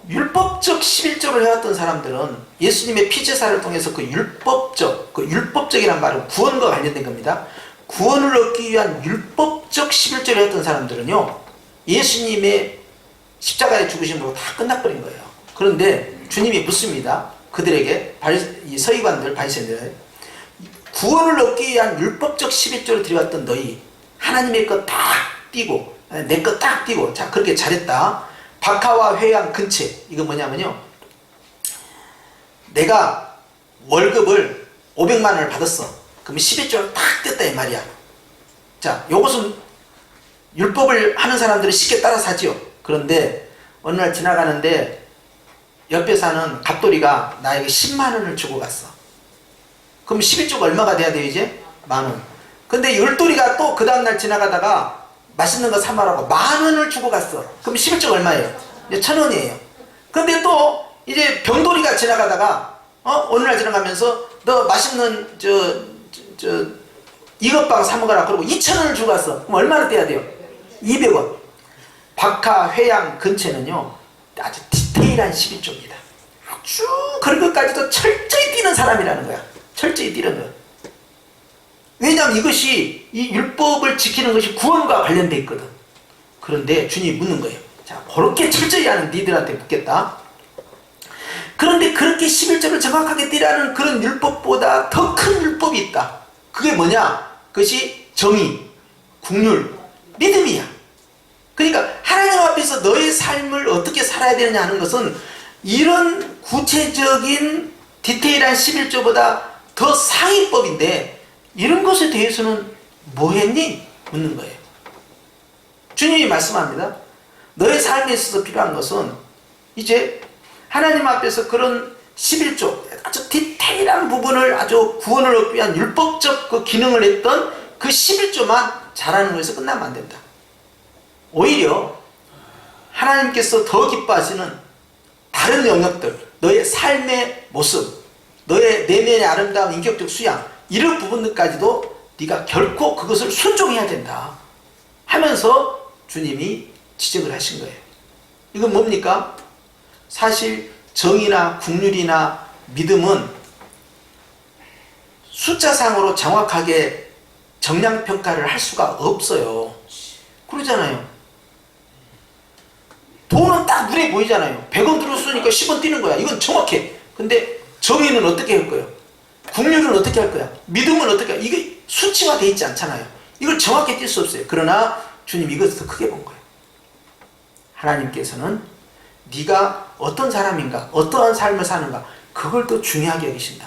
율법적 11조를 해왔던 사람들은 예수님의 피제사를 통해서 그 율법적이란 말은 구원과 관련된 겁니다. 구원을 얻기 위한 율법적 11조를 해왔던 사람들은요, 예수님의 십자가의 죽으심으로 다 끝나버린 거예요. 그런데 주님이 묻습니다. 그들에게, 이 서기관들, 바리새인들, 구원을 얻기 위한 율법적 11조를 드려왔던 너희, 하나님의 것 딱 띄고 내 것 딱 띄고, 자, 그렇게 잘했다. 박하와 회양 근체, 이거 뭐냐면요, 내가 월급을 500만 원을 받았어. 그럼 11조를 딱 뗐다 이 말이야. 자, 요것은 율법을 하는 사람들은 쉽게 따라서 하지요. 그런데 어느 날 지나가는데 옆에 사는 갑돌이가 나에게 10만 원을 주고 갔어. 그럼 11조가 얼마가 돼야 돼요 이제? 10,000원. 근데 열돌이가 또 그 다음날 지나가다가 맛있는 거 사말하고 10,000원을 주고 갔어. 그럼 11조가 얼마예요? 이제 1,000원이에요. 근데 또 이제 병돌이가 지나가다가 어느 날 지나가면서 너 맛있는 이것빵 사 먹어라. 그러고 2,000원을 주고 갔어. 그럼 얼마나 떼야 돼요? 200원. 박하, 회양, 근체는요, 아주 디테일한 11조입니다. 아주 그런 것까지도 철저히 띄는 사람이라는 거야. 철저히 띄는 거야. 왜냐하면 이것이, 이 율법을 지키는 것이 구원과 관련되어 있거든. 그런데 주님이 묻는 거예요. 자, 그렇게 철저히 하는 니들한테 묻겠다. 그런데 그렇게 11조를 정확하게 띠라는 그런 율법보다 더 큰 율법이 있다. 그게 뭐냐? 그것이 정의, 국률, 믿음이야. 그러니까 하나님 앞에서 너의 삶을 어떻게 살아야 되느냐 하는 것은 이런 구체적인 디테일한 11조보다 더 상위법인데, 이런 것에 대해서는 뭐 했니? 묻는 거예요. 주님이 말씀합니다. 너의 삶에 있어서 필요한 것은 이제 하나님 앞에서 그런 11조, 아주 디테일한 부분을, 아주 구원을 얻기 위한 율법적 그 기능을 했던 그 11조만 잘하는 것에서 끝나면 안 된다. 오히려 하나님께서 더 기뻐하시는 다른 영역들, 너의 삶의 모습, 너의 내면의 아름다운 인격적 수양, 이런 부분들까지도 네가 결코 그것을 순종해야 된다 하면서 주님이 지적을 하신 거예요. 이건 뭡니까? 사실 정의나 국률이나 믿음은 숫자상으로 정확하게 정량평가를 할 수가 없어요. 그러잖아요. 돈은 딱 눈에 보이잖아요. 100원 들었으니까 10원 뛰는 거야. 이건 정확해. 근데 정의는 어떻게 할 거예요? 국률은 어떻게 할 거야? 믿음은 어떻게 할 거야? 이게 수치화되어 있지 않잖아요. 이걸 정확히 뛸 수 없어요. 그러나 주님 이것을 더 크게 본 거예요. 하나님께서는 네가 어떤 사람인가, 어떠한 삶을 사는가, 그걸 더 중요하게 여기신다.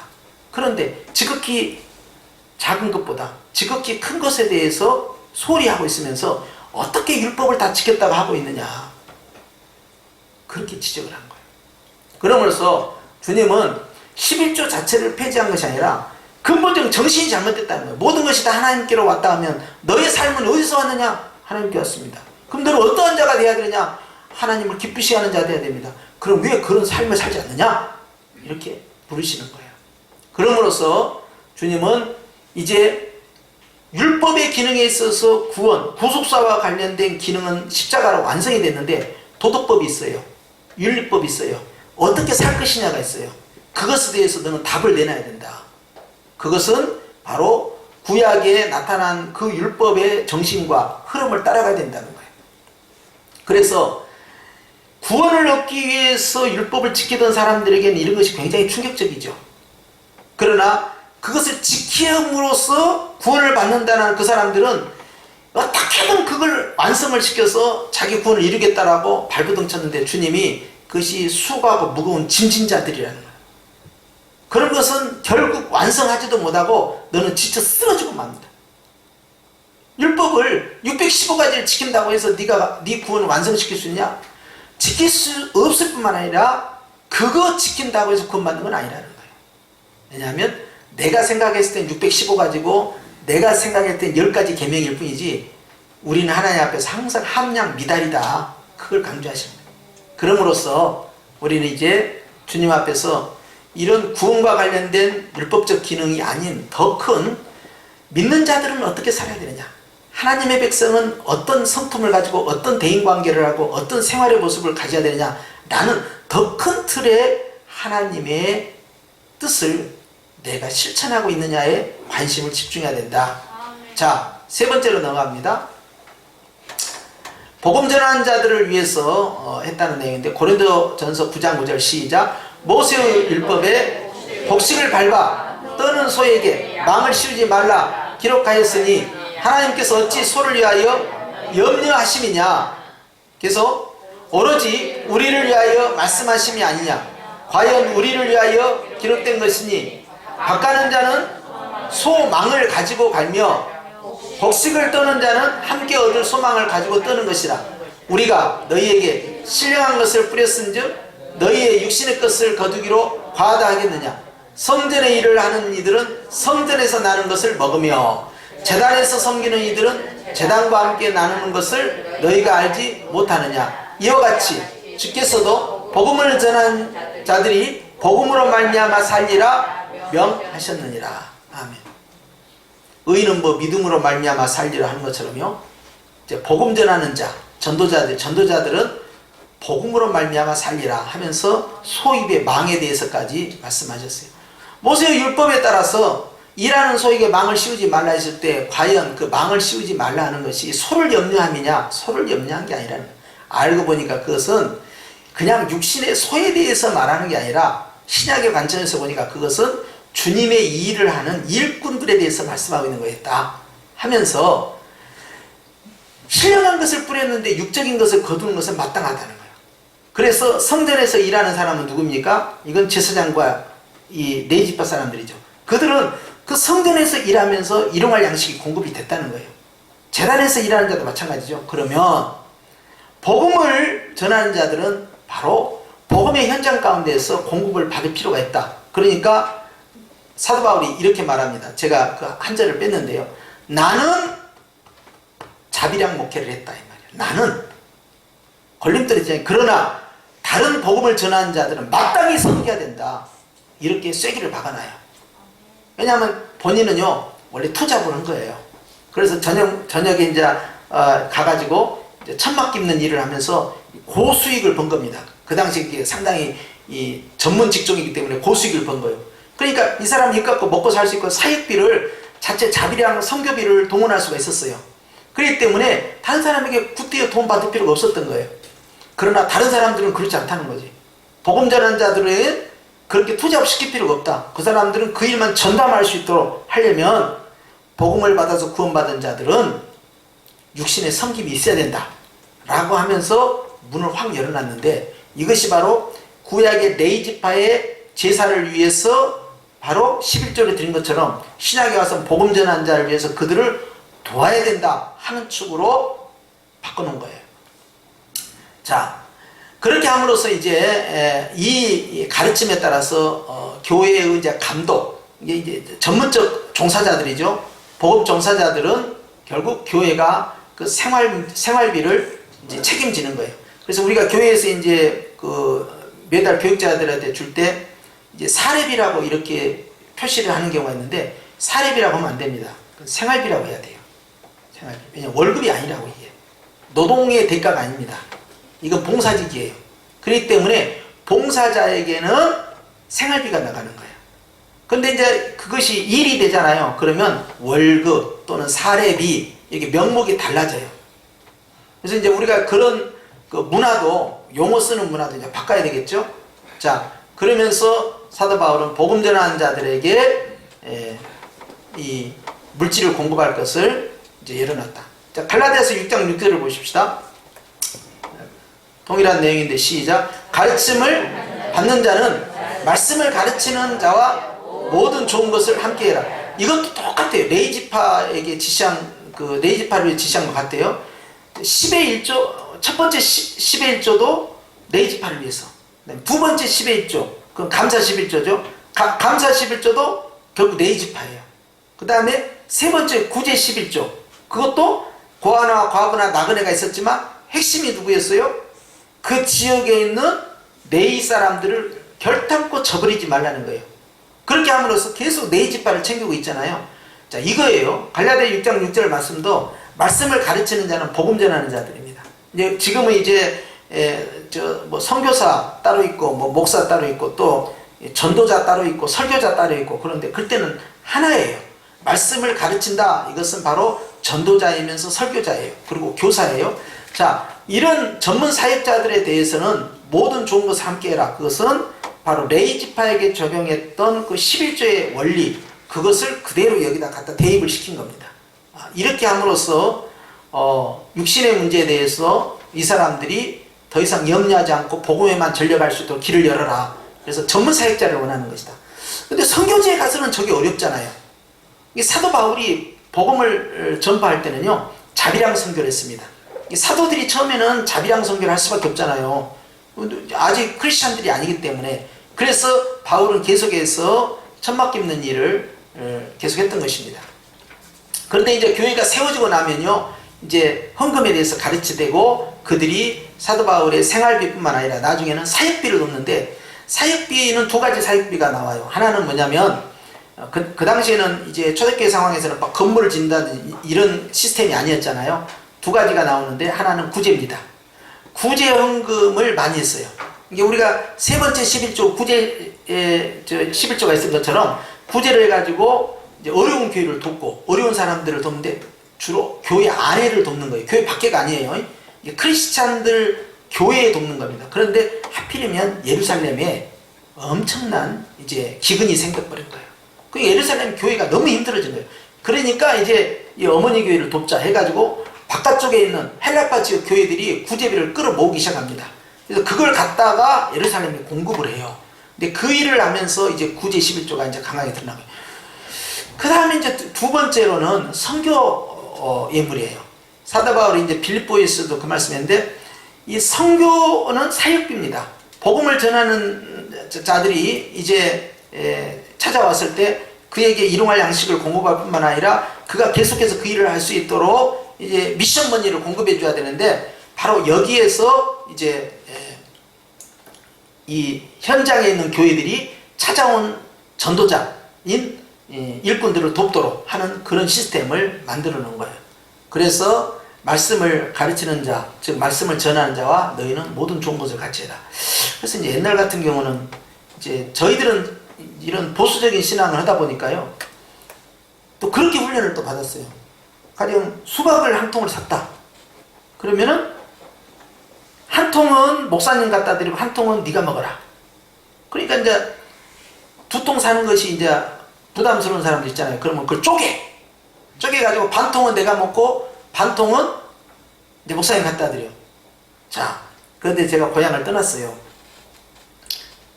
그런데 지극히 작은 것보다 지극히 큰 것에 대해서 소홀히 하고 있으면서 어떻게 율법을 다 지켰다고 하고 있느냐, 그렇게 지적을 한 거예요. 그러므로써 주님은 11조 자체를 폐지한 것이 아니라 근본적인 정신이 잘못됐다는 거예요. 모든 것이 다 하나님께로 왔다 하면 너의 삶은 어디서 왔느냐? 하나님께 왔습니다. 그럼 너는 어떠한 자가 되어야 되느냐? 하나님을 기쁘시게 하는 자가 되어야 됩니다. 그럼 왜 그런 삶을 살지 않느냐? 이렇게 부르시는 거예요. 그럼으로써 주님은 이제 율법의 기능에 있어서 구원, 구속사와 관련된 기능은 십자가로 완성이 됐는데 도덕법이 있어요. 윤리법이 있어요. 어떻게 살 것이냐가 있어요. 그것에 대해서 너는 답을 내놔야 된다. 그것은 바로 구약에 나타난 그 율법의 정신과 흐름을 따라가야 된다는 거예요. 그래서 구원을 얻기 위해서 율법을 지키던 사람들에게는 이런 것이 굉장히 충격적이죠. 그러나 그것을 지킴으로써 구원을 받는다는 그 사람들은 어떻게든 그걸 완성을 시켜서 자기 구원을 이루겠다라고 발버둥 쳤는데 주님이 그것이 수고하고 무거운 짐진 자들이라는 거예요. 그런 것은 결국 완성하지도 못하고 너는 지쳐 쓰러지고 맙니다. 율법을 615가지를 지킨다고 해서 네가 네 구원을 완성시킬 수 있냐? 지킬 수 없을 뿐만 아니라 그거 지킨다고 해서 구원받는 건 아니라는 거예요. 왜냐하면 내가 생각했을 땐 615가지고 내가 생각했을 땐 10가지 계명일 뿐이지 우리는 하나님 앞에서 항상 함량 미달이다. 그걸 강조하시는 거예요. 그럼으로써 우리는 이제 주님 앞에서 이런 구원과 관련된 율법적 기능이 아닌 더 큰 믿는 자들은 어떻게 살아야 되느냐, 하나님의 백성은 어떤 성품을 가지고 어떤 대인관계를 하고 어떤 생활의 모습을 가져야 되느냐, 나는 더 큰 틀의 하나님의 뜻을 내가 실천하고 있느냐에 관심을 집중해야 된다. 자, 세 번째로 넘어갑니다. 복음 전하는 자들을 위해서 했다는 내용인데, 고린도전서 9장 9절 시작. 모세의 율법에 복식을 밟아 떠는 소에게 망을 씌우지 말라 기록하였으니 하나님께서 어찌 소를 위하여 염려하심이냐. 그래서 오로지 우리를 위하여 말씀하심이 아니냐. 과연 우리를 위하여 기록된 것이니 바가는 자는 소망을 가지고 갈며 복식을 떠는 자는 함께 얻을 소망을 가지고 떠는 것이라. 우리가 너희에게 신령한 것을 뿌렸은즉 너희의 육신의 것을 거두기로 과하다 하겠느냐. 성전의 일을 하는 이들은 성전에서 나는 것을 먹으며 제단에서 섬기는 이들은 제단과 함께 나누는 것을 너희가 알지 못하느냐. 이와 같이 주께서도 복음을 전한 자들이 복음으로 말미암아 살리라 명하셨느니라. 아멘. 의인은 뭐 믿음으로 말미암아 살리라 하는 것처럼요, 이제 복음 전하는 자, 전도자들은 복음으로 말미암아 살리라 하면서 소입의 망에 대해서까지 말씀하셨어요. 모세의 율법에 따라서 일하는 소에게 망을 씌우지 말라 했을 때 과연 그 망을 씌우지 말라 하는 것이 소를 염려함이냐? 소를 염려한 게 아니라는 거예요. 알고 보니까 그것은 그냥 육신의 소에 대해서 말하는 게 아니라 신약의 관점에서 보니까 그것은 주님의 일을 하는 일꾼들에 대해서 말씀하고 있는 거였다 하면서, 신령한 것을 뿌렸는데 육적인 것을 거두는 것은 마땅하다는 거예요. 그래서 성전에서 일하는 사람은 누굽니까? 이건 제사장과 이 레위지파 사람들이죠. 그들은 그 성전에서 일하면서 일용할 양식이 공급이 됐다는 거예요. 제단에서 일하는 자도 마찬가지죠. 그러면 복음을 전하는 자들은 바로 복음의 현장 가운데에서 공급을 받을 필요가 있다. 그러니까 사도 바울이 이렇게 말합니다. 제가 그 한 절을 뺐는데요. 나는 자비량 목회를 했다 이 말이에요. 나는 걸림돌이 있잖아요. 그러나 다른 복음을 전하는 자들은 마땅히 섬겨야 된다. 이렇게 쐐기를 박아놔요. 왜냐하면 본인은요 원래 투자 보는 거예요. 그래서 저녁에 이제 가가지고 이제 천막 깁는 일을 하면서 고수익을 번 겁니다. 그 당시 이게 상당히 이 전문 직종이기 때문에 고수익을 번 거예요. 그러니까 이 사람이 일 갖고 먹고 살 수 있고 사역비를 자체 자비량 선교비를 동원할 수가 있었어요. 그렇기 때문에 다른 사람에게 굿대어 돈 받을 필요가 없었던 거예요. 그러나 다른 사람들은 그렇지 않다는 거지. 복음 전하는 자들은 그렇게 투잡 시킬 필요가 없다. 그 사람들은 그 일만 전담할 수 있도록 하려면 복음을 받아서 구원받은 자들은 육신의 섬김이 있어야 된다 라고 하면서 문을 확 열어놨는데, 이것이 바로 구약의 레위지파의 제사를 위해서 바로 11조를 드린 것처럼 신약에 와서 복음 전하는 자를 위해서 그들을 도와야 된다 하는 축으로 바꿔놓은 거예요. 자, 그렇게 함으로써 이제 이 가르침에 따라서 교회의 이제 감독, 이게 이제 전문적 종사자들이죠. 복음 종사자들은 결국 교회가 그 생활비를 이제 책임지는 거예요. 그래서 우리가 교회에서 이제 그 매달 교육자들한테 줄 때 이제 사례비라고 이렇게 표시를 하는 경우가 있는데, 사례비라고 하면 안 됩니다. 생활비라고 해야 돼요. 생활비. 왜냐면 월급이 아니라고 이게. 노동의 대가가 아닙니다. 이건 봉사직이에요. 그렇기 때문에 봉사자에게는 생활비가 나가는 거예요. 근데 이제 그것이 일이 되잖아요. 그러면 월급 또는 사례비, 이렇게 명목이 달라져요. 그래서 이제 우리가 그런 그 문화도, 용어 쓰는 문화도 이제 바꿔야 되겠죠. 자, 그러면서 사도 바울은 복음 전하는 자들에게 이 물질을 공급할 것을 이제 열어놨다. 자, 갈라디아서 6장 6절을 보십시다. 동일한 내용인데 시작. 가르침을 받는 자는 말씀을 가르치는 자와 모든 좋은 것을 함께 해라. 이것도 똑같아요. 레위지파에게 지시한, 그 레위지파를 지시한 것 같아요. 10의 1조, 첫 번째 10의 1조도 레위지파를 위해서, 두 번째 10의 1조, 그건 감사 11조죠. 감사 11조도 결국 레위지파예요. 그 다음에 세 번째 9제 11조, 그것도 고아나 과부나 나그네가 있었지만 핵심이 누구였어요? 그 지역에 있는 레위 사람들을 결탄코 저버리지 말라는 거예요. 그렇게 함으로써 계속 레위지파를 챙기고 있잖아요. 자, 이거예요. 갈라디아 6장 6절 말씀도 말씀을 가르치는 자는 복음 전하는 자들입니다. 이제 지금은 이제 뭐 선교사 따로 있고 뭐 목사 따로 있고 또 전도자 따로 있고 설교자 따로 있고 그런데 그때는 하나예요. 말씀을 가르친다. 이것은 바로 전도자이면서 설교자예요. 그리고 교사예요. 자, 이런 전문 사역자들에 대해서는 모든 좋은 것을 함께 해라. 그것은 바로 레이지파에게 적용했던 그 11조의 원리, 그것을 그대로 여기다 갖다 대입을 시킨 겁니다. 이렇게 함으로써 육신의 문제에 대해서 이 사람들이 더 이상 염려하지 않고 복음에만 전력할 수 있도록 길을 열어라. 그래서 전문 사역자를 원하는 것이다. 근데 선교지에 가서는 저게 어렵잖아요. 이 사도 바울이 복음을 전파할 때는요, 자비랑 선교를 했습니다. 이 사도들이 처음에는 자비랑 선교를 할 수밖에 없잖아요. 아직 크리스찬들이 아니기 때문에. 그래서 바울은 계속해서 천막 깁는 일을 계속했던 것입니다. 그런데 이제 교회가 세워지고 나면요, 이제 헌금에 대해서 가르치되고 그들이 사도 바울의 생활비뿐만 아니라 나중에는 사역비를 놓는데, 사역비는 두 가지 사역비가 나와요. 하나는 뭐냐면 그 당시에는 이제 초대교회 상황에서는 막 건물을 짓는다든지 이런 시스템이 아니었잖아요. 두 가지가 나오는데 하나는 구제입니다. 구제 헌금을 많이 했어요. 이게 우리가 세 번째 11조 구제 11조가 있은 것처럼 구제를 해가지고 이제 어려운 교회를 돕고 어려운 사람들을 돕는데 주로 교회 안에를 돕는 거예요. 교회 밖에가 아니에요. 크리스찬들 교회에 돕는 겁니다. 그런데 하필이면 예루살렘에 엄청난 이제 기근이 생겨버린 거예요. 그 예루살렘 교회가 너무 힘들어진 거예요. 그러니까 이제 이 어머니 교회를 돕자 해가지고 바깥쪽에 있는 헬라파 지역 교회들이 구제비를 끌어모으기 시작합니다. 그래서 그걸 갖다가 예루살렘에 공급을 해요. 근데 그 일을 하면서 이제 구제 11조가 이제 강하게 드러나고요. 그 다음에 이제 두 번째로는 선교 예물이에요. 사도 바울이 이제 빌립보에서도 그 말씀했는데, 이 선교는 사역비입니다. 복음을 전하는 자들이 이제 찾아왔을 때 그에게 일용할 양식을 공급할 뿐만 아니라 그가 계속해서 그 일을 할 수 있도록 이제 미션 머니를 공급해 줘야 되는데, 바로 여기에서 이제 이 현장에 있는 교회들이 찾아온 전도자인 일꾼들을 돕도록 하는 그런 시스템을 만들어 놓은 거예요. 그래서 말씀을 가르치는 자, 즉 말씀을 전하는 자와 너희는 모든 좋은 것을 같이 해라. 그래서 이제 옛날 같은 경우는 이제 저희들은 이런 보수적인 신앙을 하다 보니까요, 또 그렇게 훈련을 또 받았어요. 가령 수박을 한 통을 샀다. 그러면은 한 통은 목사님 갖다 드리고 한 통은 네가 먹어라. 그러니까 이제 두 통 사는 것이 이제 부담스러운 사람들 있잖아요. 그러면 그걸 쪼개가지고 반 통은 내가 먹고 반 통은 이제 목사님 갖다 드려. 자, 그런데 제가 고향을 떠났어요.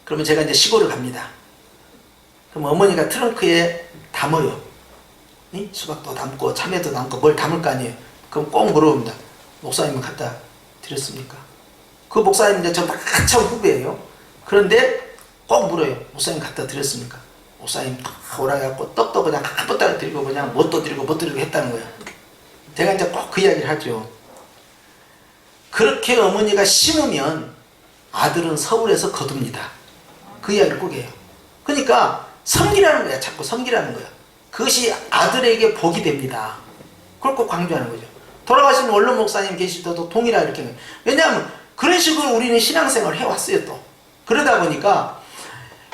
그러면 제가 이제 시골을 갑니다. 그럼 어머니가 트렁크에 담아요. 수박도 담고 참외도 담고 뭘 담을 거 아니에요. 그럼 꼭 물어봅니다. 목사님은 갖다 드렸습니까? 그 목사님 이제 저 한참 후배예요. 그런데 꼭 물어요. 목사님 갖다 드렸습니까? 목사님 오라 해갖고 떡도 그냥 한 번딱 드리고 그냥 뭣도 드리고 못 드리고 했다는 거예요. 제가 이제 꼭 그 이야기를 하죠. 그렇게 어머니가 심으면 아들은 서울에서 거둡니다. 그 이야기를 꼭 해요. 그러니까 섬기라는 거야. 자꾸 섬기라는 거야. 그것이 아들에게 복이 됩니다. 그걸 꼭 강조하는 거죠. 돌아가신 원로 목사님 계시더라도 동일하게 이렇게 해요. 왜냐하면 그런 식으로 우리는 신앙생활을 해왔어요. 또 그러다 보니까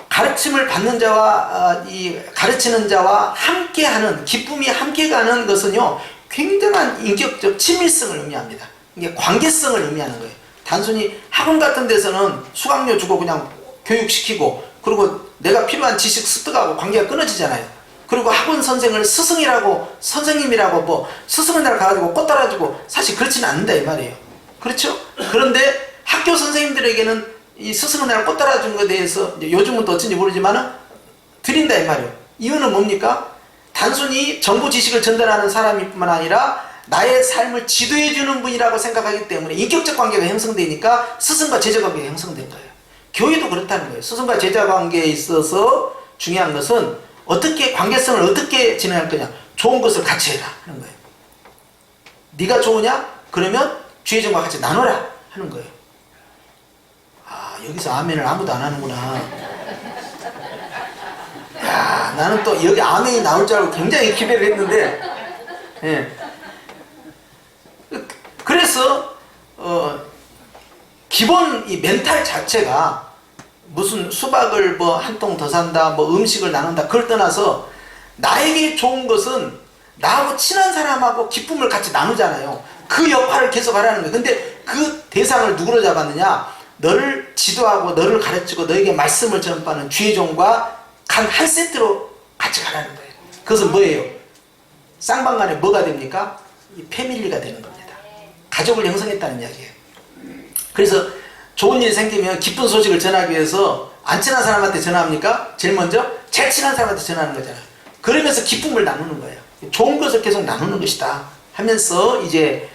가르침을 받는 자와 이 가르치는 자와 함께하는, 기쁨이 함께 가는 것은요, 굉장한 인격적 친밀성을 의미합니다. 이게 관계성을 의미하는 거예요. 단순히 학원 같은 데서는 수강료 주고 그냥 교육시키고, 그리고 내가 필요한 지식 습득하고 관계가 끊어지잖아요. 그리고 학원 선생을 스승이라고, 선생님이라고 뭐 스승의 날 가가지고 꽃 따라주고, 사실 그렇지는 않는다 이 말이에요. 그렇죠? 그런데 학교 선생님들에게는 이 스승의 날 꽃 따라준 것에 대해서 요즘은 또 어쩐지 모르지만은 드린다 이 말이에요. 이유는 뭡니까? 단순히 정보 지식을 전달하는 사람일 뿐만 아니라 나의 삶을 지도해주는 분이라고 생각하기 때문에 인격적 관계가 형성되니까 스승과 제자 관계가 형성된 거예요. 교회도 그렇다는 거예요. 스승과 제자 관계에 있어서 중요한 것은 어떻게, 관계성을 어떻게 진행할 거냐. 좋은 것을 같이 해라 하는 거예요. 네가 좋으냐? 그러면 주의 종과 같이 나눠라 하는 거예요. 아, 여기서 아멘을 아무도 안 하는구나. 야, 나는 또 여기 아멘이 나올 줄 알고 굉장히 기대를 했는데, 예. 그래서 기본 이 멘탈 자체가 무슨 수박을 뭐 한 통 더 산다, 뭐 음식을 나눈다, 그걸 떠나서 나에게 좋은 것은 나하고 친한 사람하고 기쁨을 같이 나누잖아요. 그 역할을 계속 하라는 거예요. 근데 그 대상을 누구로 잡았느냐? 너를 지도하고 너를 가르치고 너에게 말씀을 전파하는 주의 종과 한 세트로 같이 가라는 거예요. 그것은 뭐예요? 쌍방간에 뭐가 됩니까? 이 패밀리가 되는 겁니다. 가족을 형성했다는 이야기예요. 그래서 좋은 일이 생기면 기쁜 소식을 전하기 위해서 안 친한 사람한테 전화합니까? 제일 먼저 제일 친한 사람한테 전하는 거잖아요. 그러면서 기쁨을 나누는 거예요. 좋은 것을 계속 나누는 것이다 하면서 이제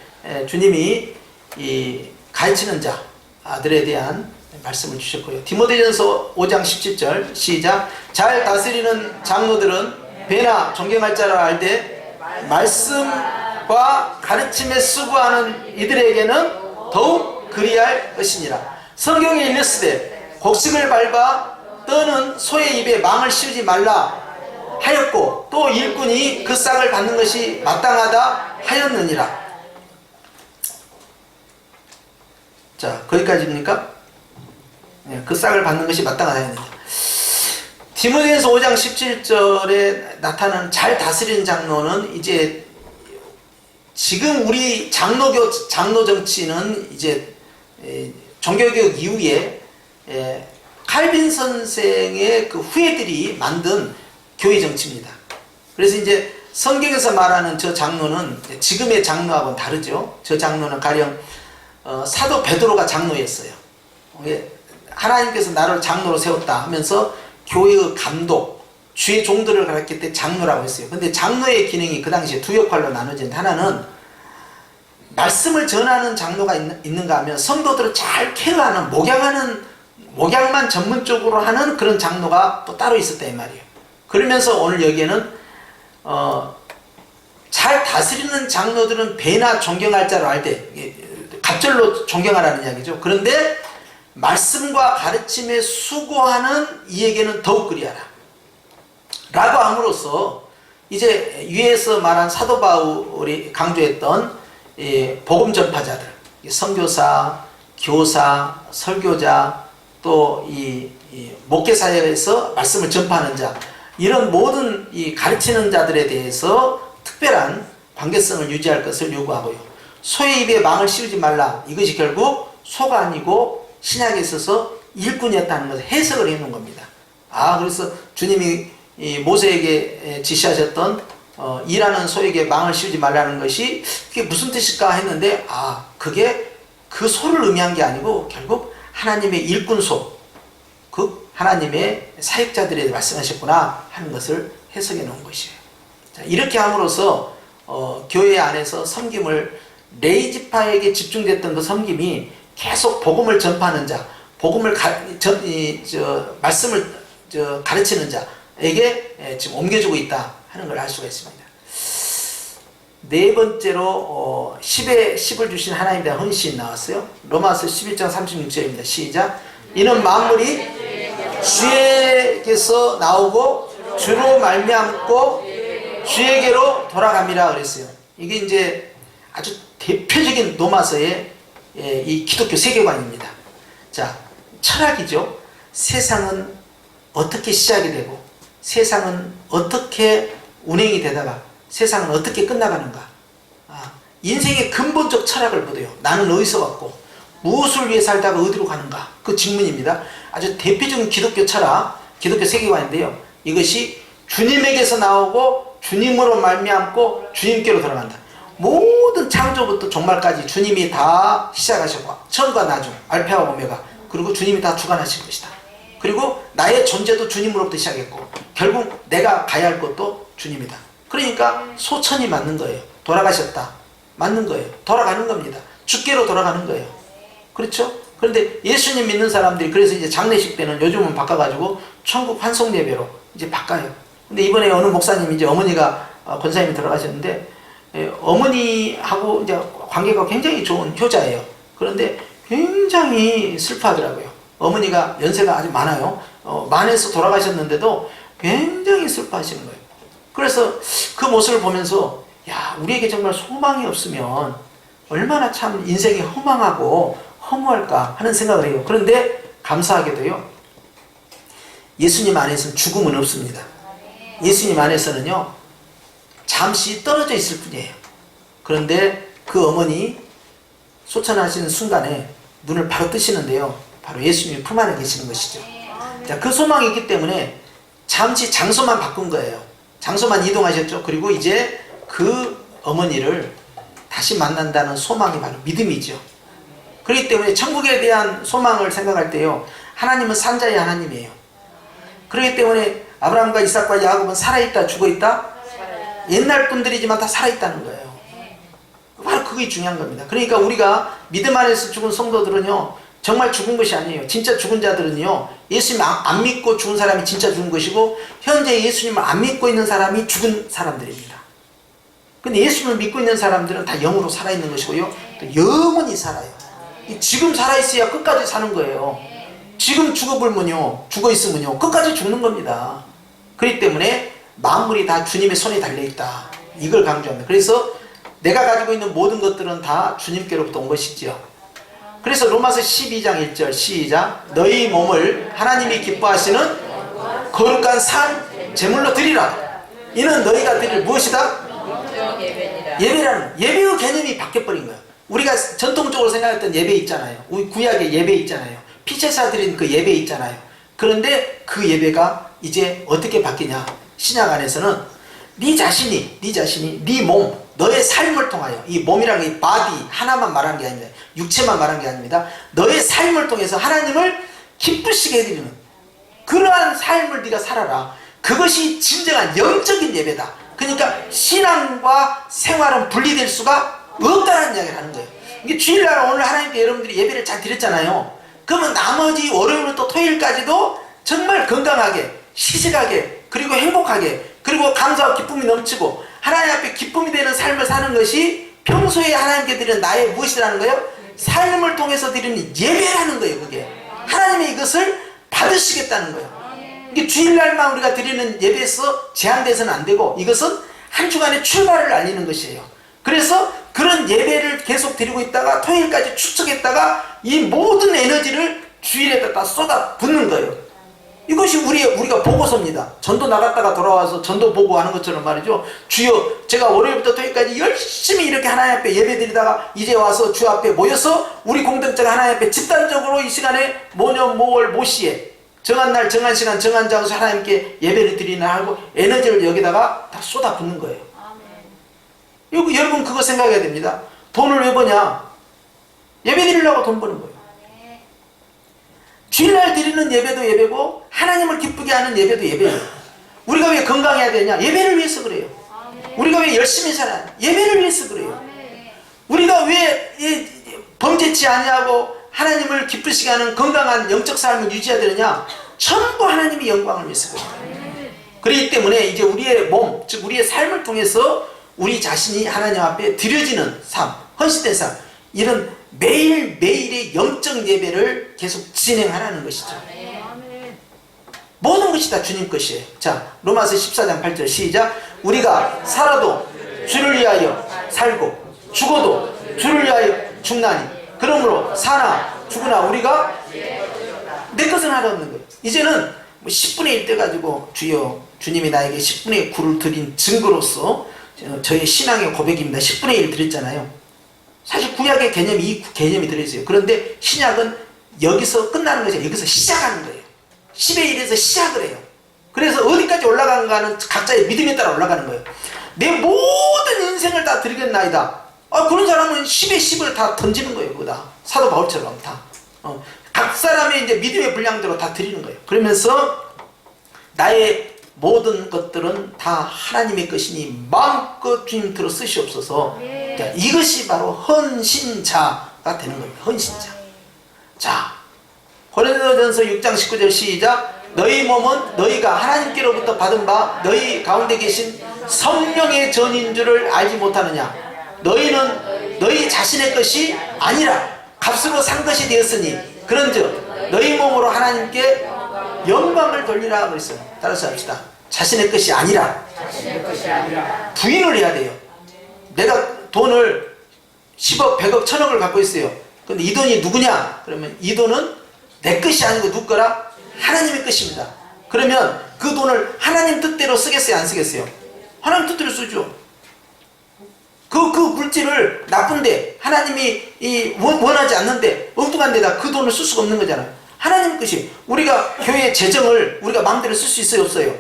주님이 이 가르치는 자들에 대한 말씀을 주셨고요. 디모데전서 5장 17절 시작. 잘 다스리는 장로들은 배나 존경할 자라 알되 말씀과 가르침에 수고하는 이들에게는 더욱 그리할 것이니라. 성경에 일렀으되 곡식을 밟아 떠는 소의 입에 망을 씌우지 말라 하였고 또 일꾼이 그 싹을 받는 것이 마땅하다 하였느니라. 자, 거기까지입니까? 네, 그 싹을 받는 것이 마땅하다 하였느니라. 디모데전서 5장 17절에 나타나는 잘 다스리는 장로는 이제 지금 우리 장로 정치는 이제 종교개혁 이후에 칼빈 선생의 그 후예들이 만든 교회 정치입니다. 그래서 이제 성경에서 말하는 저 장로는 지금의 장로하고는 다르죠. 저 장로는 가령 사도 베드로가 장로였어요. 하나님께서 나를 장로로 세웠다 하면서 교회의 감독, 주의 종들을 가르칠 때 장로라고 했어요. 근데 장로의 기능이 그 당시에 두 역할로 나눠진다. 하나는 말씀을 전하는 장로가 있는가 하면 성도들을 잘 케어하는, 목양만 전문적으로 하는 그런 장로가 또 따로 있었다 이 말이에요. 그러면서 오늘 여기에는 잘 다스리는 장로들은 배나 존경할 자로 알되, 갑절로 존경하라는 이야기죠. 그런데 말씀과 가르침에 수고하는 이에게는 더욱 그리하라 라고 함으로써 이제 위에서 말한 사도 바울이 강조했던 복음 전파자들, 선교사, 교사, 설교자, 또 이 목회사회에서 말씀을 전파하는 자, 이런 모든 이 가르치는 자들에 대해서 특별한 관계성을 유지할 것을 요구하고요. 소의 입에 망을 씌우지 말라. 이것이 결국 소가 아니고 신약에 있어서 일꾼이었다는 것을 해석을 해놓은 겁니다. 그래서 주님이 이 모세에게 지시하셨던 일하는 소에게 망을 씌우지 말라는 것이 그게 무슨 뜻일까 했는데 그게 그 소를 의미한 게 아니고 결국 하나님의 일꾼소, 그 하나님의 사역자들에 말씀하셨구나 하는 것을 해석해 놓은 것이에요. 자, 이렇게 함으로써 교회 안에서 섬김을 레이지파에게 집중됐던 그 섬김이 계속 복음을 전파하는 자, 복음을 말씀을 가르치는 자에게 지금 옮겨주고 있다 하는 걸 알 수가 있습니다. 네 번째로 10을 주신 하나님에 대한 헌신 나왔어요. 로마서 11장 36절입니다. 시작. 이는 만물이 주에게서 나오고 주로 말미암고 주에게로 돌아갑니다 그랬어요. 이게 이제 아주 대표적인 로마서의 이 기독교 세계관입니다. 자, 철학이죠. 세상은 어떻게 시작이 되고 세상은 어떻게 운행이 되다가 세상은 어떻게 끝나가는가. 인생의 근본적 철학을 보대요. 나는 어디서 왔고 무엇을 위해 살다가 어디로 가는가. 그 직문입니다. 아주 대표적인 기독교 철학, 기독교 세계관인데요. 이것이 주님에게서 나오고 주님으로 말미암고 주님께로 돌아간다. 모든 창조부터 종말까지 주님이 다 시작하셨고 처음과 나중, 알파와 오메가, 그리고 주님이 다 주관하신 것이다. 그리고 나의 존재도 주님으로부터 시작했고 결국 내가 가야 할 것도 주님이다. 그러니까 소천이 맞는 거예요. 돌아가셨다. 맞는 거예요. 돌아가는 겁니다. 주께로 돌아가는 거예요. 그렇죠? 그런데 예수님 믿는 사람들이 그래서 이제 장례식 때는 요즘은 바꿔가지고 천국 환송 예배로 이제 바꿔요. 근데 이번에 어느 목사님이 이제 어머니가 권사님이 들어가셨는데 어머니하고 이제 관계가 굉장히 좋은 효자예요. 그런데 굉장히 슬퍼하더라고요. 어머니가 연세가 아주 많아요. 만에서 돌아가셨는데도 굉장히 슬퍼하시는 거예요. 그래서 그 모습을 보면서 우리에게 정말 소망이 없으면 얼마나 참 인생이 허망하고 허무할까 하는 생각을 해요. 그런데 감사하게도요, 예수님 안에서는 죽음은 없습니다. 예수님 안에서는요, 잠시 떨어져 있을 뿐이에요. 그런데 그 어머니 소천하시는 순간에 눈을 바로 뜨시는데요, 바로 예수님이 품 안에 계시는 것이죠. 자, 그 소망이 있기 때문에 잠시 장소만 바꾼 거예요. 장소만 이동하셨죠. 그리고 이제 그 어머니를 다시 만난다는 소망이 바로 믿음이죠. 그렇기 때문에 천국에 대한 소망을 생각할 때요, 하나님은 산자의 하나님이에요. 그렇기 때문에 아브라함과 이삭과 야곱은 살아있다 죽어있다? 옛날 분들이지만 다 살아있다는 거예요. 바로 그게 중요한 겁니다. 그러니까 우리가 믿음 안에서 죽은 성도들은요, 정말 죽은 것이 아니에요. 진짜 죽은 자들은요, 예수님 안 믿고 죽은 사람이 진짜 죽은 것이고, 현재 예수님을 안 믿고 있는 사람이 죽은 사람들입니다. 근데 예수님을 믿고 있는 사람들은 다 영으로 살아있는 것이고요, 또 영원히 살아요. 지금 살아있어야 끝까지 사는 거예요. 지금 죽어있으면요 끝까지 죽는 겁니다. 그렇기 때문에 만물이 다 주님의 손에 달려있다, 이걸 강조합니다. 그래서 내가 가지고 있는 모든 것들은 다 주님께로부터 온 것이지요. 그래서 로마서 12장 1절 시작. 너희 몸을 하나님이 기뻐하시는 거룩한 산 제물로 드리라. 이는 너희가 드릴 무엇이다? 예배라는, 예배의 개념이 바뀌어버린 거예요. 우리가 전통적으로 생각했던 예배 있잖아요. 우리 구약의 예배 있잖아요. 피제사 드린 그 예배 있잖아요. 그런데 그 예배가 이제 어떻게 바뀌냐? 신약 안에서는 네 자신이 네 몸, 너의 삶을 통하여, 이 몸이라는 게 바디 하나만 말한 게 아닙니다. 육체만 말한 게 아닙니다. 너의 삶을 통해서 하나님을 기쁘시게 해드리는 그러한 삶을 네가 살아라. 그것이 진정한 영적인 예배다. 그러니까 신앙과 생활은 분리될 수가 없다는 이야기를 하는 거예요. 이게 주일날 오늘 하나님께 여러분들이 예배를 잘 드렸잖아요. 그러면 나머지 월요일부터 토요일까지도 정말 건강하게, 시식하게, 그리고 행복하게, 그리고 감사와 기쁨이 넘치고 하나님 앞에 기쁨이 되는 삶을 사는 것이 평소에 하나님께 드리는 나의 무엇이라는 거예요? 삶을 통해서 드리는 예배라는 거예요. 그게 하나님의 이것을 받으시겠다는 거예요. 이게 주일날만 우리가 드리는 예배에서 제한돼서는 안 되고, 이것은 한 주간의 출발을 알리는 것이에요. 그래서 그런 예배를 계속 드리고 있다가 토요일까지 축적했다가 이 모든 에너지를 주일에다 다 쏟아 붓는 거예요. 이것이 우리가 보고서입니다. 전도 나갔다가 돌아와서 전도 보고 하는 것처럼 말이죠. 주여, 제가 월요일부터 토요일까지 열심히 이렇게 하나님 앞에 예배 드리다가 이제 와서 주 앞에 모여서 우리 공동체가 하나님 앞에 집단적으로 이 시간에 모년 모월 모시에 정한 날 정한 시간 정한 장소 하나님께 예배를 드리나 하고 에너지를 여기다가 다 쏟아 붓는 거예요. 여러분 그거 생각해야 됩니다. 돈을 왜 버냐? 예배 드리려고 돈 버는 거예요. 주일날 드리는 예배도 예배고 하나님을 기쁘게 하는 예배도 예배예요. 우리가 왜 건강해야 되냐? 예배를 위해서 그래요. 우리가 왜 열심히 살아야 돼? 예배를 위해서 그래요. 우리가 왜 범죄치 아니하고 하나님을 기쁘시게 하는 건강한 영적 삶을 유지해야 되느냐? 전부 하나님의 영광을 위해서 그래요. 그렇기 때문에 이제 우리의 몸, 즉 우리의 삶을 통해서 우리 자신이 하나님 앞에 드려지는 삶, 헌신된 삶, 이런 매일매일의 영적 예배를 계속 진행하라는 것이죠. 모든 것이 다 주님 것이에요. 자, 로마서 14장 8절 시작. 우리가 살아도 주를 위하여 살고 죽어도 주를 위하여 죽나니 그러므로 사나 죽으나 우리가 내 것은 하나 없는 거예요. 이제는 10분의 1 떼가지고 주여, 주님이 나에게 10분의 9를 드린 증거로서 저의 신앙의 고백입니다. 10분의 1 드렸잖아요. 사실 구약의 개념이 이 개념이 들어있어요. 그런데 신약은 여기서 끝나는 것이 아니라 여기서 시작하는 거예요. 10의 1에서 시작을 해요. 그래서 어디까지 올라가는가는 각자의 믿음에 따라 올라가는 거예요. 내 모든 인생을 다 드리겠나이다. 그런 사람은 10의 10을 다 던지는 거예요. 그거다. 사도 바울처럼 다. 각 사람의 이제 믿음의 분량대로 다 드리는 거예요. 그러면서 나의 모든 것들은 다 하나님의 것이니 마음껏 주님 들어 쓰시옵소서. 자, 이것이 바로 헌신자가 되는 겁니다. 헌신자. 자, 고린도전서 6장 19절 시작. 너희 몸은 너희가 하나님께로부터 받은 바 너희 가운데 계신 성령의 전인 줄을 알지 못하느냐. 너희는 너희 자신의 것이 아니라 값으로 산 것이 되었으니 그런즉 너희 몸으로 하나님께 영광을 돌리라 그랬어요. 따라서 합시다. 자신의 것이 아니라 부인을 해야 돼요. 내가 돈을 10억, 100억, 1000억을 갖고 있어요. 근데 이 돈이 누구냐? 그러면 이 돈은 내 것이 아니고 누구 거라? 하나님의 것입니다. 그러면 그 돈을 하나님 뜻대로 쓰겠어요? 안 쓰겠어요? 하나님 뜻대로 쓰죠. 그 물질을 나쁜데 하나님이 원하지 않는데 엉뚱한 데다 그 돈을 쓸 수가 없는 거잖아요. 하나님 것이. 우리가 교회 재정을 우리가 마음대로 쓸 수 있어요? 없어요?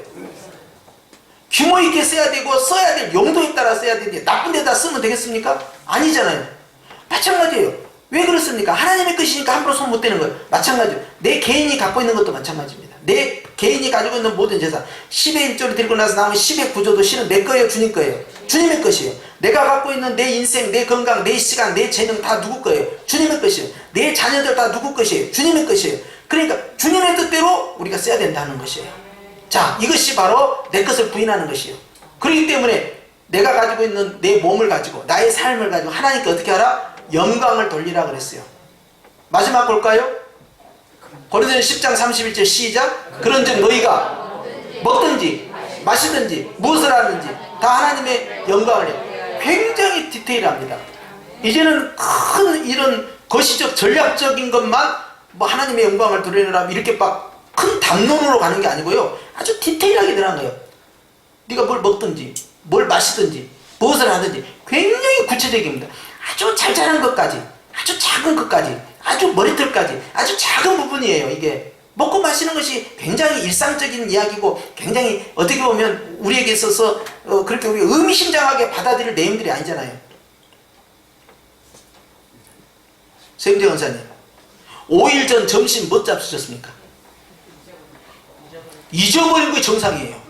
규모 있게 써야 되고 써야 될 용도에 따라 써야 되는데 나쁜 데다 쓰면 되겠습니까? 아니잖아요. 마찬가지예요. 왜 그렇습니까? 하나님의 것이니까 함부로 손 못 대는 거예요. 마찬가지예요. 내 개인이 갖고 있는 것도 마찬가지입니다. 내 개인이 가지고 있는 모든 재산 10의 1조를 들고 나서 남은 10의 9조도 실은 내 거예요? 주님 거예요? 주님의 것이에요. 내가 갖고 있는 내 인생, 내 건강, 내 시간, 내 재능 다 누구 거예요? 주님의 것이에요. 내 자녀들 다 누구 것이에요? 주님의 것이에요. 그러니까 주님의 뜻대로 우리가 써야 된다는 것이에요. 자, 이것이 바로 내 것을 부인하는 것이에요. 그렇기 때문에 내가 가지고 있는 내 몸을 가지고 나의 삶을 가지고 하나님께 어떻게 하라? 영광을 돌리라 그랬어요. 마지막 볼까요? 고린도전서 10장 31절 시작. 그런즉 너희가 먹든지 마시든지 무엇을 하든지 다 하나님의 영광을 해. 굉장히 디테일합니다. 이제는 큰 이런 거시적 전략적인 것만 뭐 하나님의 영광을 드리느라 이렇게 막 큰 담론으로 가는 게 아니고요. 아주 디테일하게 들어간 거예요. 네가 뭘 먹든지 뭘 마시든지 무엇을 하든지 굉장히 구체적입니다. 아주 잘 자란 것까지, 아주 작은 것까지, 아주 머리털까지 아주 작은 부분이에요. 이게 먹고 마시는 것이 굉장히 일상적인 이야기고 굉장히 어떻게 보면 우리에게 있어서 그렇게 우리 의미심장하게 받아들일 내용들이 아니잖아요. 세임재 원사님, 5일 전 점심 뭐 잡수셨습니까? 잊어버린 게 정상이에요.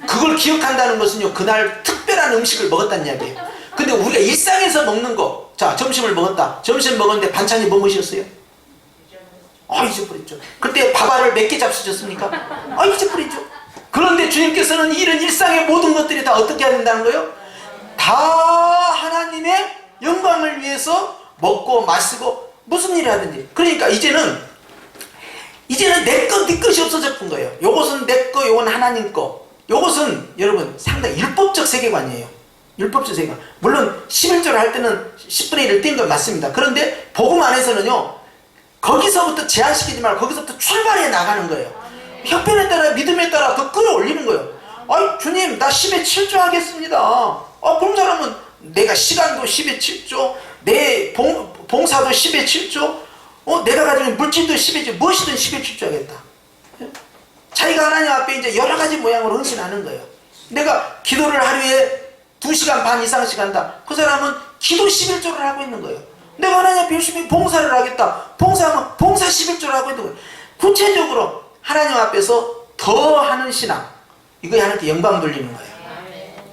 그걸 기억한다는 것은요, 그날 특별한 음식을 먹었다는 이야기예요. 근데 우리가 일상에서 먹는 거, 자, 점심을 먹었다. 점심 먹었는데 반찬이 뭐 무엇이었어요? 잊어버렸죠. 그때 밥알을 몇 개 잡수셨습니까? 잊어버렸죠. 그런데 주님께서는 이런 일상의 모든 것들이 다 어떻게 해야 된다는 거예요? 다 하나님의 영광을 위해서 먹고 마시고 무슨 일을 하든지. 그러니까 이제는 내 것, 네 것이 없어졌던 거예요. 요것은 내 거, 요건 하나님 거. 요것은 여러분 상당히 율법적 세계관이에요. 율법적 세계관. 물론 11조를 할 때는 10분의 1을 띈 건 맞습니다. 그런데 복음 안에서는요, 거기서부터 제한시키지 말고 거기서부터 출발해 나가는 거예요. 형편에 따라 믿음에 따라 더 끌어올리는 거예요. 주님, 나 10의 7조 하겠습니다. 그런 사람은 내가 시간도 10의 7조, 내 봉사도 10의 7조, 내가 가지고 있는 물질도 10의 7조, 무엇이든 10의 7조 하겠다. 자기가 하나님 앞에 이제 여러 가지 모양으로 헌신하는 거예요. 내가 기도를 하루에 2시간 반 이상씩 한다. 그 사람은 기도 11조를 하고 있는 거예요. 내가 하나님 앞에 열심히 봉사를 하겠다. 봉사하면 봉사 11조를 하고 있는 거예요. 구체적으로 하나님 앞에서 더 하는 신앙, 이거에 하나님께 영광 돌리는 거예요.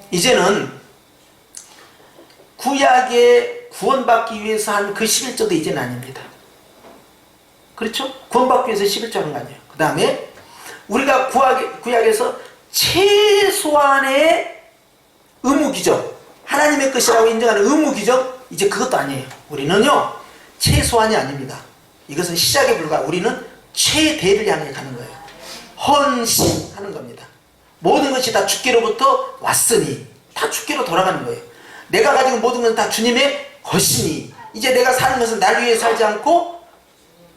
이제는 구약에 구원받기 위해서 한 그 11조도 이제는 아닙니다. 그렇죠? 구원받기 위해서 11조 하는 거 아니에요. 그 다음에 우리가 구약에서 최소한의 의무기적, 하나님의 것이라고 인정하는 의무기적, 이제 그것도 아니에요. 우리는요, 최소한이 아닙니다. 이것은 시작에 불과하고 우리는 최대를 향해 가는 거예요. 헌신하는 겁니다. 모든 것이 다 주께로부터 왔으니 다 주께로 돌아가는 거예요. 내가 가지고 모든 것은 다 주님의 것이니 이제 내가 사는 것은 날 위해 살지 않고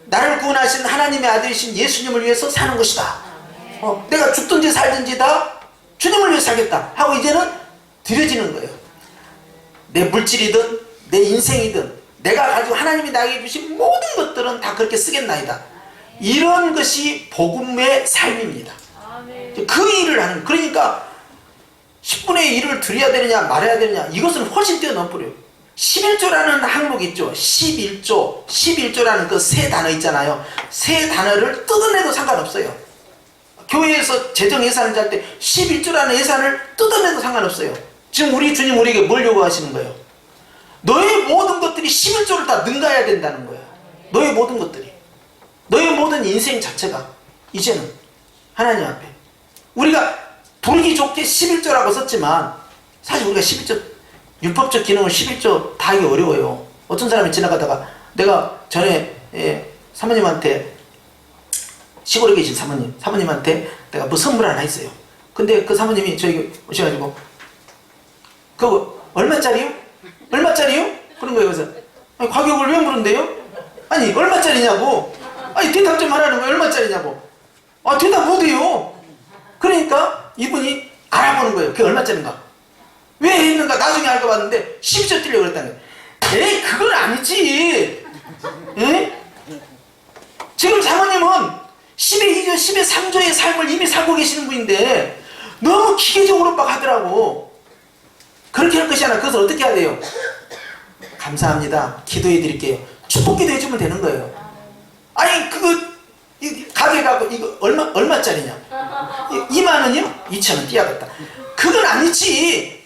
나를 구원하신 하나님의 아들이신 예수님을 위해서 사는 것이다. 내가 죽든지 살든지 다 주님을 위해 살겠다 하고 이제는 드려지는 거예요. 내 물질이든 내 인생이든 내가 가지고 하나님이 나에게 주신 모든 것들은 다 그렇게 쓰겠나이다. 이런 것이 복음의 삶입니다. 그 일을 하는, 그러니까 10분의 1을 드려야 되느냐 말아야 되느냐, 이것은 훨씬 뛰어넘어요. 11조라는 항목이 있죠. 11조라는 그 세 단어 있잖아요. 세 단어를 뜯어내도 상관없어요. 교회에서 재정 예산을 짤 때 11조라는 예산을 뜯어내도 상관없어요. 지금 우리 주님 우리에게 뭘 요구하시는 거예요? 너의 모든 것들이 11조를 다 능가해야 된다는 거예요. 너의 모든 것들이, 너의 모든 인생 자체가 이제는 하나님 앞에, 우리가 부르기 좋게 11조라고 썼지만 사실 우리가 11조 율법적 기능을 11조 다 하기 어려워요. 어떤 사람이 지나가다가, 내가 전에 사모님한테, 시골에 계신 사모님한테 내가 뭐 선물 하나 했어요. 근데 그 사모님이 저희 오셔가지고 그거 얼마짜리요? 얼마짜리요? 그런 거예요. 그래서 아니, 가격을 왜 물은데요? 아니 얼마짜리냐고. 아니 대답 좀 하라는 거예요. 얼마짜리냐고. 아 대답 못해요. 그러니까 이분이 알아보는 거예요. 그게 얼마짜리인가. 왜 했는가 나중에 알고 봤는데 12조 뛰려고 그랬다는 거예요. 에이 그건 아니지. 에? 지금 사모님은 10의 2조 10의 3조의 삶을 이미 살고 계시는 분인데 너무 기계적으로 막 하더라고. 그렇게 할 것이 아니라 그것을 어떻게 해야 돼요? 감사합니다. 기도해 드릴게요. 축복기도 해주면 되는 거예요. 아니 그거 가게 가고 이거 얼마짜리냐? 2만 원이요? 2천 원 띄어갔다. 그건 아니지.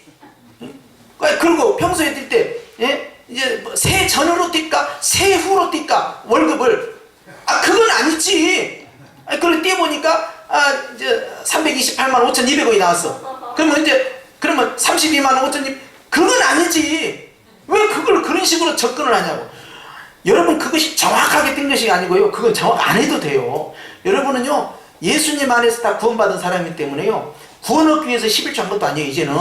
그리고 평소에 뛸 때 이제 뭐 새 전후로 뛸까 새 후로 뛸까 월급을 그건 아니지. 그걸 띄어보니까 이제 328만 5,200원이 나왔어. 그러면 32만 5,200원 그건 아니지. 왜 그걸 그런 식으로 접근을 하냐고. 여러분 그것이 정확하게 뜬 것이 아니고요. 그건 정확 안 해도 돼요. 여러분은요 예수님 안에서 다 구원받은 사람이기 때문에요. 구원 얻기 위해서 11조 한 것도 아니에요. 이제는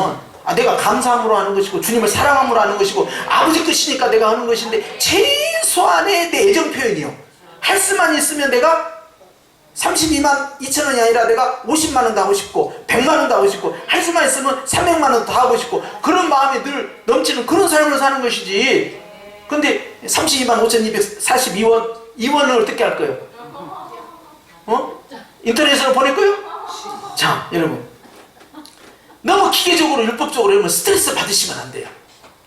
내가 감사함으로 하는 것이고 주님을 사랑함으로 하는 것이고 아버지 뜻이니까 내가 하는 것인데 최소한의 내 애정 표현이요. 할 수만 있으면 내가 32만 2천 원이 아니라 내가 50만 원도 하고 싶고 100만 원도 하고 싶고 할 수만 있으면 300만 원도 하고 싶고 그런 마음이 늘 넘치는 그런 삶을 사는 것이지. 근데 32만 5,242원 2원을 어떻게 할 거예요? 인터넷으로 보낼 거예요? 자 여러분 너무 기계적으로 율법적으로 여러분 스트레스 받으시면 안 돼요.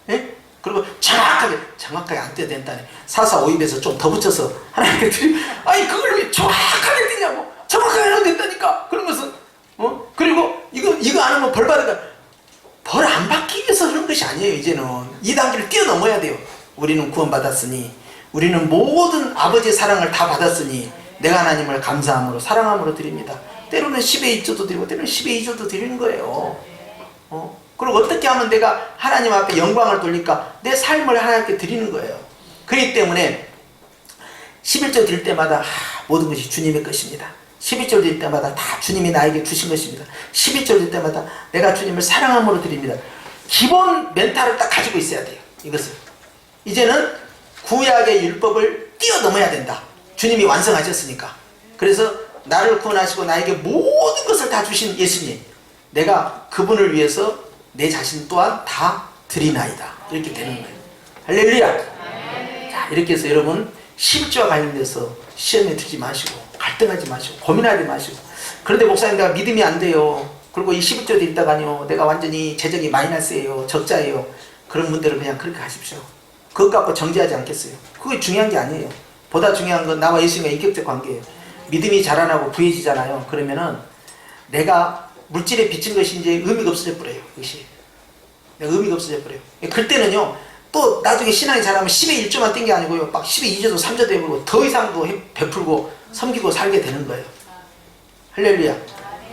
예? 그리고 정확하게 안 떼야 된다네. 4,4,5입에서 좀 더 붙여서 하나님께 드리. 아니 그걸 왜 정확하게 떼냐고. 정확하게 하면 된다니까. 그런 것은 그리고 이거 안 하면 벌 받을까. 벌 안 받기 위해서 그런 것이 아니에요. 이제는 이 단계를 뛰어넘어야 돼요. 우리는 구원받았으니 우리는 모든 아버지의 사랑을 다 받았으니 내가 하나님을 감사함으로 사랑함으로 드립니다. 때로는 10의 1조도 드리고 때로는 10의 2조도 드리는 거예요. 그리고 어떻게 하면 내가 하나님 앞에 영광을 돌릴까? 내 삶을 하나님께 드리는 거예요. 그렇기 때문에 11조 드릴 때마다 모든 것이 주님의 것입니다. 11조 드릴 때마다 다 주님이 나에게 주신 것입니다. 11조 드릴 때마다 내가 주님을 사랑함으로 드립니다. 기본 멘탈을 딱 가지고 있어야 돼요. 이것을 이제는 구약의 율법을 뛰어넘어야 된다. 주님이 완성하셨으니까. 그래서 나를 구원하시고 나에게 모든 것을 다 주신 예수님, 내가 그분을 위해서 내 자신 또한 다 드리나이다. 이렇게 되는 거예요. 할렐루야. 자, 이렇게 해서 여러분 11조와 관련돼서 시험에 들지 마시고 갈등하지 마시고 고민하지 마시고. 그런데 목사님 내가 믿음이 안 돼요. 그리고 이 11조도 있다가요 내가 완전히 재정이 마이너스예요. 적자예요. 그런 분들은 그냥 그렇게 하십시오. 그것 갖고 정지하지 않겠어요. 그게 중요한 게 아니에요. 보다 중요한 건 나와 예수님과 인격적 관계예요. 믿음이 자라나고 부해지잖아요. 그러면은 내가 물질에 비친 것이 이제 의미가 없어져 버려요. 그것이 내가 의미가 없어져 버려요. 그때는요 또 나중에 신앙이 자라면 10의 1조만 뗀 게 아니고요 막 10의 2조도 3조도 해보고 더 이상도 베풀고 섬기고 살게 되는 거예요. 할렐루야.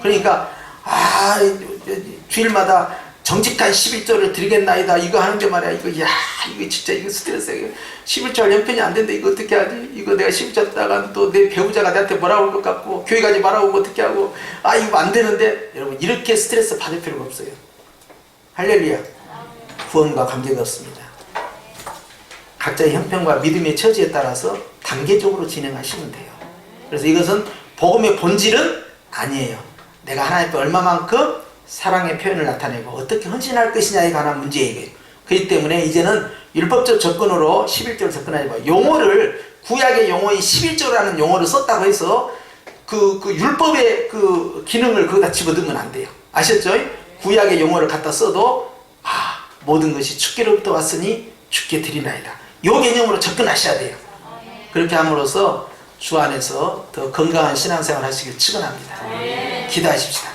그러니까 주일마다 정직한 11조를 드리겠나이다. 이거 하는데 말이야. 이거 진짜 이거 스트레스야. 11조 할 형편이 안 된다. 이거 어떻게 하지? 이거 내가 11조 했다가 또 내 배우자가 나한테 뭐라고 할 것 같고 교회 가지 말라고 어떻게 하고 이거 안 되는데. 여러분 이렇게 스트레스 받을 필요가 없어요. 할렐루야. 구원과 관계가 없습니다. 각자의 형편과 믿음의 처지에 따라서 단계적으로 진행하시면 돼요. 그래서 이것은 복음의 본질은 아니에요. 내가 하나님께 얼마만큼 사랑의 표현을 나타내고 어떻게 헌신할 것이냐에 관한 문제예요. 그렇기 때문에 이제는 율법적 접근으로 11조를 접근하지 마. 용어를 구약의 용어인 11조라는 용어를 썼다고 해서 그 율법의 그 기능을 거기다 집어넣으면 안 돼요. 아셨죠? 구약의 용어를 갖다 써도 모든 것이 주께로부터 왔으니 주께 드리나이다. 요 개념으로 접근하셔야 돼요. 그렇게 함으로써 주 안에서 더 건강한 신앙생활 하시길 축원합니다. 기도하십시다.